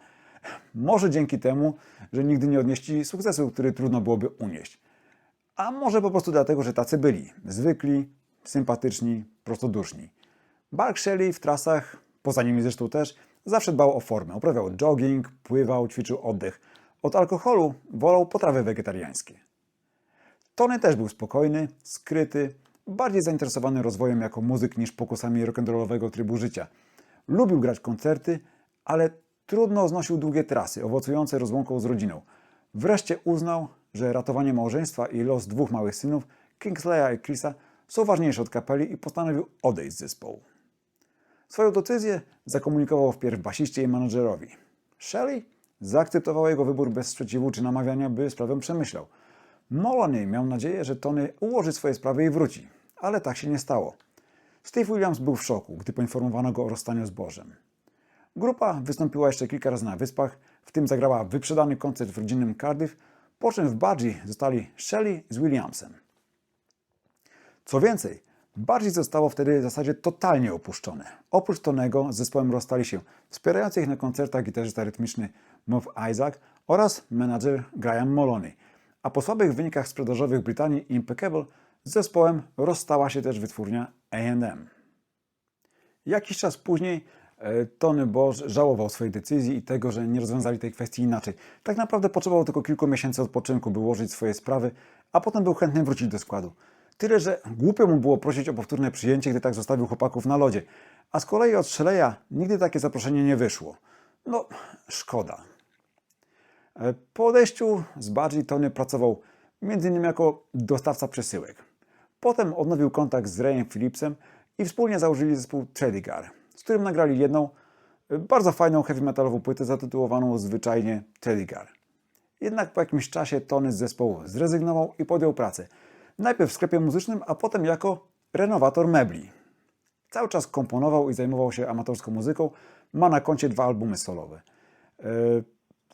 Może dzięki temu, że nigdy nie odnieśli sukcesu, który trudno byłoby unieść. A może po prostu dlatego, że tacy byli. Zwykli, sympatyczni, prostoduszni. Bark Shelley w trasach, poza nimi zresztą też, zawsze dbał o formę. Uprawiał jogging, pływał, ćwiczył oddech. Od alkoholu wolał potrawy wegetariańskie. Tony też był spokojny, skryty, bardziej zainteresowany rozwojem jako muzyk niż pokusami rock'n'rollowego trybu życia. Lubił grać koncerty, ale trudno znosił długie trasy, owocujące rozłąką z rodziną. Wreszcie uznał, że ratowanie małżeństwa i los dwóch małych synów, Kingsleya i Chrisa, są ważniejsze od kapeli i postanowił odejść z zespołu. Swoją decyzję zakomunikował wpierw basiście i menadżerowi. Shelley zaakceptował jego wybór bez sprzeciwu czy namawiania, by sprawę przemyślał. Moloney miał nadzieję, że Tony ułoży swoje sprawy i wróci, ale tak się nie stało. Steve Williams był w szoku, gdy poinformowano go o rozstaniu z Bożem. Grupa wystąpiła jeszcze kilka razy na wyspach, w tym zagrała wyprzedany koncert w rodzinnym Cardiff, po czym w Budgie zostali Shelley z Williamsem. Co więcej, Bardziej zostało wtedy w zasadzie totalnie opuszczone. Oprócz Tonego z zespołem rozstali się wspierający ich na koncertach gitarzysta rytmiczny Muff Isaac oraz menadżer Graham Moloney. A po słabych wynikach sprzedażowych Brytanii Impeccable z zespołem rozstała się też wytwórnia A&M. Jakiś czas później Tony Bosch żałował swojej decyzji i tego, że nie rozwiązali tej kwestii inaczej. Tak naprawdę potrzebował tylko kilku miesięcy odpoczynku, by ułożyć swoje sprawy, a potem był chętny wrócić do składu. Tyle, że głupio mu było prosić o powtórne przyjęcie, gdy tak zostawił chłopaków na lodzie. A z kolei od Shelley'a nigdy takie zaproszenie nie wyszło. No, szkoda. Po odejściu z Budgie Tony pracował m.in. jako dostawca przesyłek. Potem odnowił kontakt z Rayem Phillipsem i wspólnie założyli zespół Tredegar, z którym nagrali jedną bardzo fajną heavy metalową płytę zatytułowaną zwyczajnie Tredegar. Jednak po jakimś czasie Tony z zespołu zrezygnował i podjął pracę. Najpierw w sklepie muzycznym, a potem jako renowator mebli. Cały czas komponował i zajmował się amatorską muzyką. Ma na koncie 2 albumy solowe.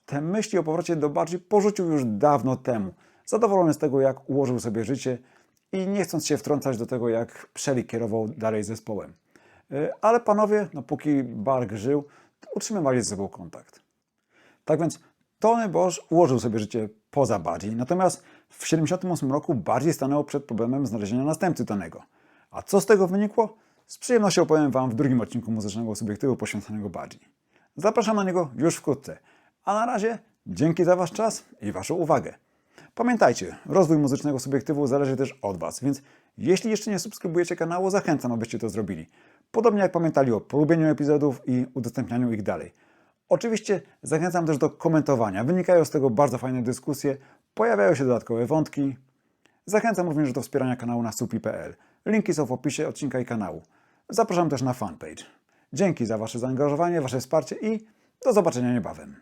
Te myśli o powrocie do Budgie porzucił już dawno temu. Zadowolony z tego, jak ułożył sobie życie i nie chcąc się wtrącać do tego, jak Shelley kierował dalej zespołem. Ale panowie, póki Bark żył, utrzymywali ze sobą kontakt. Tak więc Tony Bosch ułożył sobie życie poza Budgie, natomiast w 1978 roku bardziej stanęło przed problemem znalezienia następcy Tonego. A co z tego wynikło? Z przyjemnością opowiem Wam w drugim odcinku Muzycznego Subiektywu poświęconego Budgie. Zapraszam na niego już wkrótce. A na razie dzięki za Wasz czas i Waszą uwagę. Pamiętajcie, rozwój Muzycznego Subiektywu zależy też od Was, więc jeśli jeszcze nie subskrybujecie kanału, zachęcam, abyście to zrobili. Podobnie jak pamiętali o polubieniu epizodów i udostępnianiu ich dalej. Oczywiście zachęcam też do komentowania. Wynikają z tego bardzo fajne dyskusje, pojawiają się dodatkowe wątki. Zachęcam również do wspierania kanału na supi.pl. Linki są w opisie odcinka i kanału. Zapraszam też na fanpage. Dzięki za Wasze zaangażowanie, Wasze wsparcie i do zobaczenia niebawem.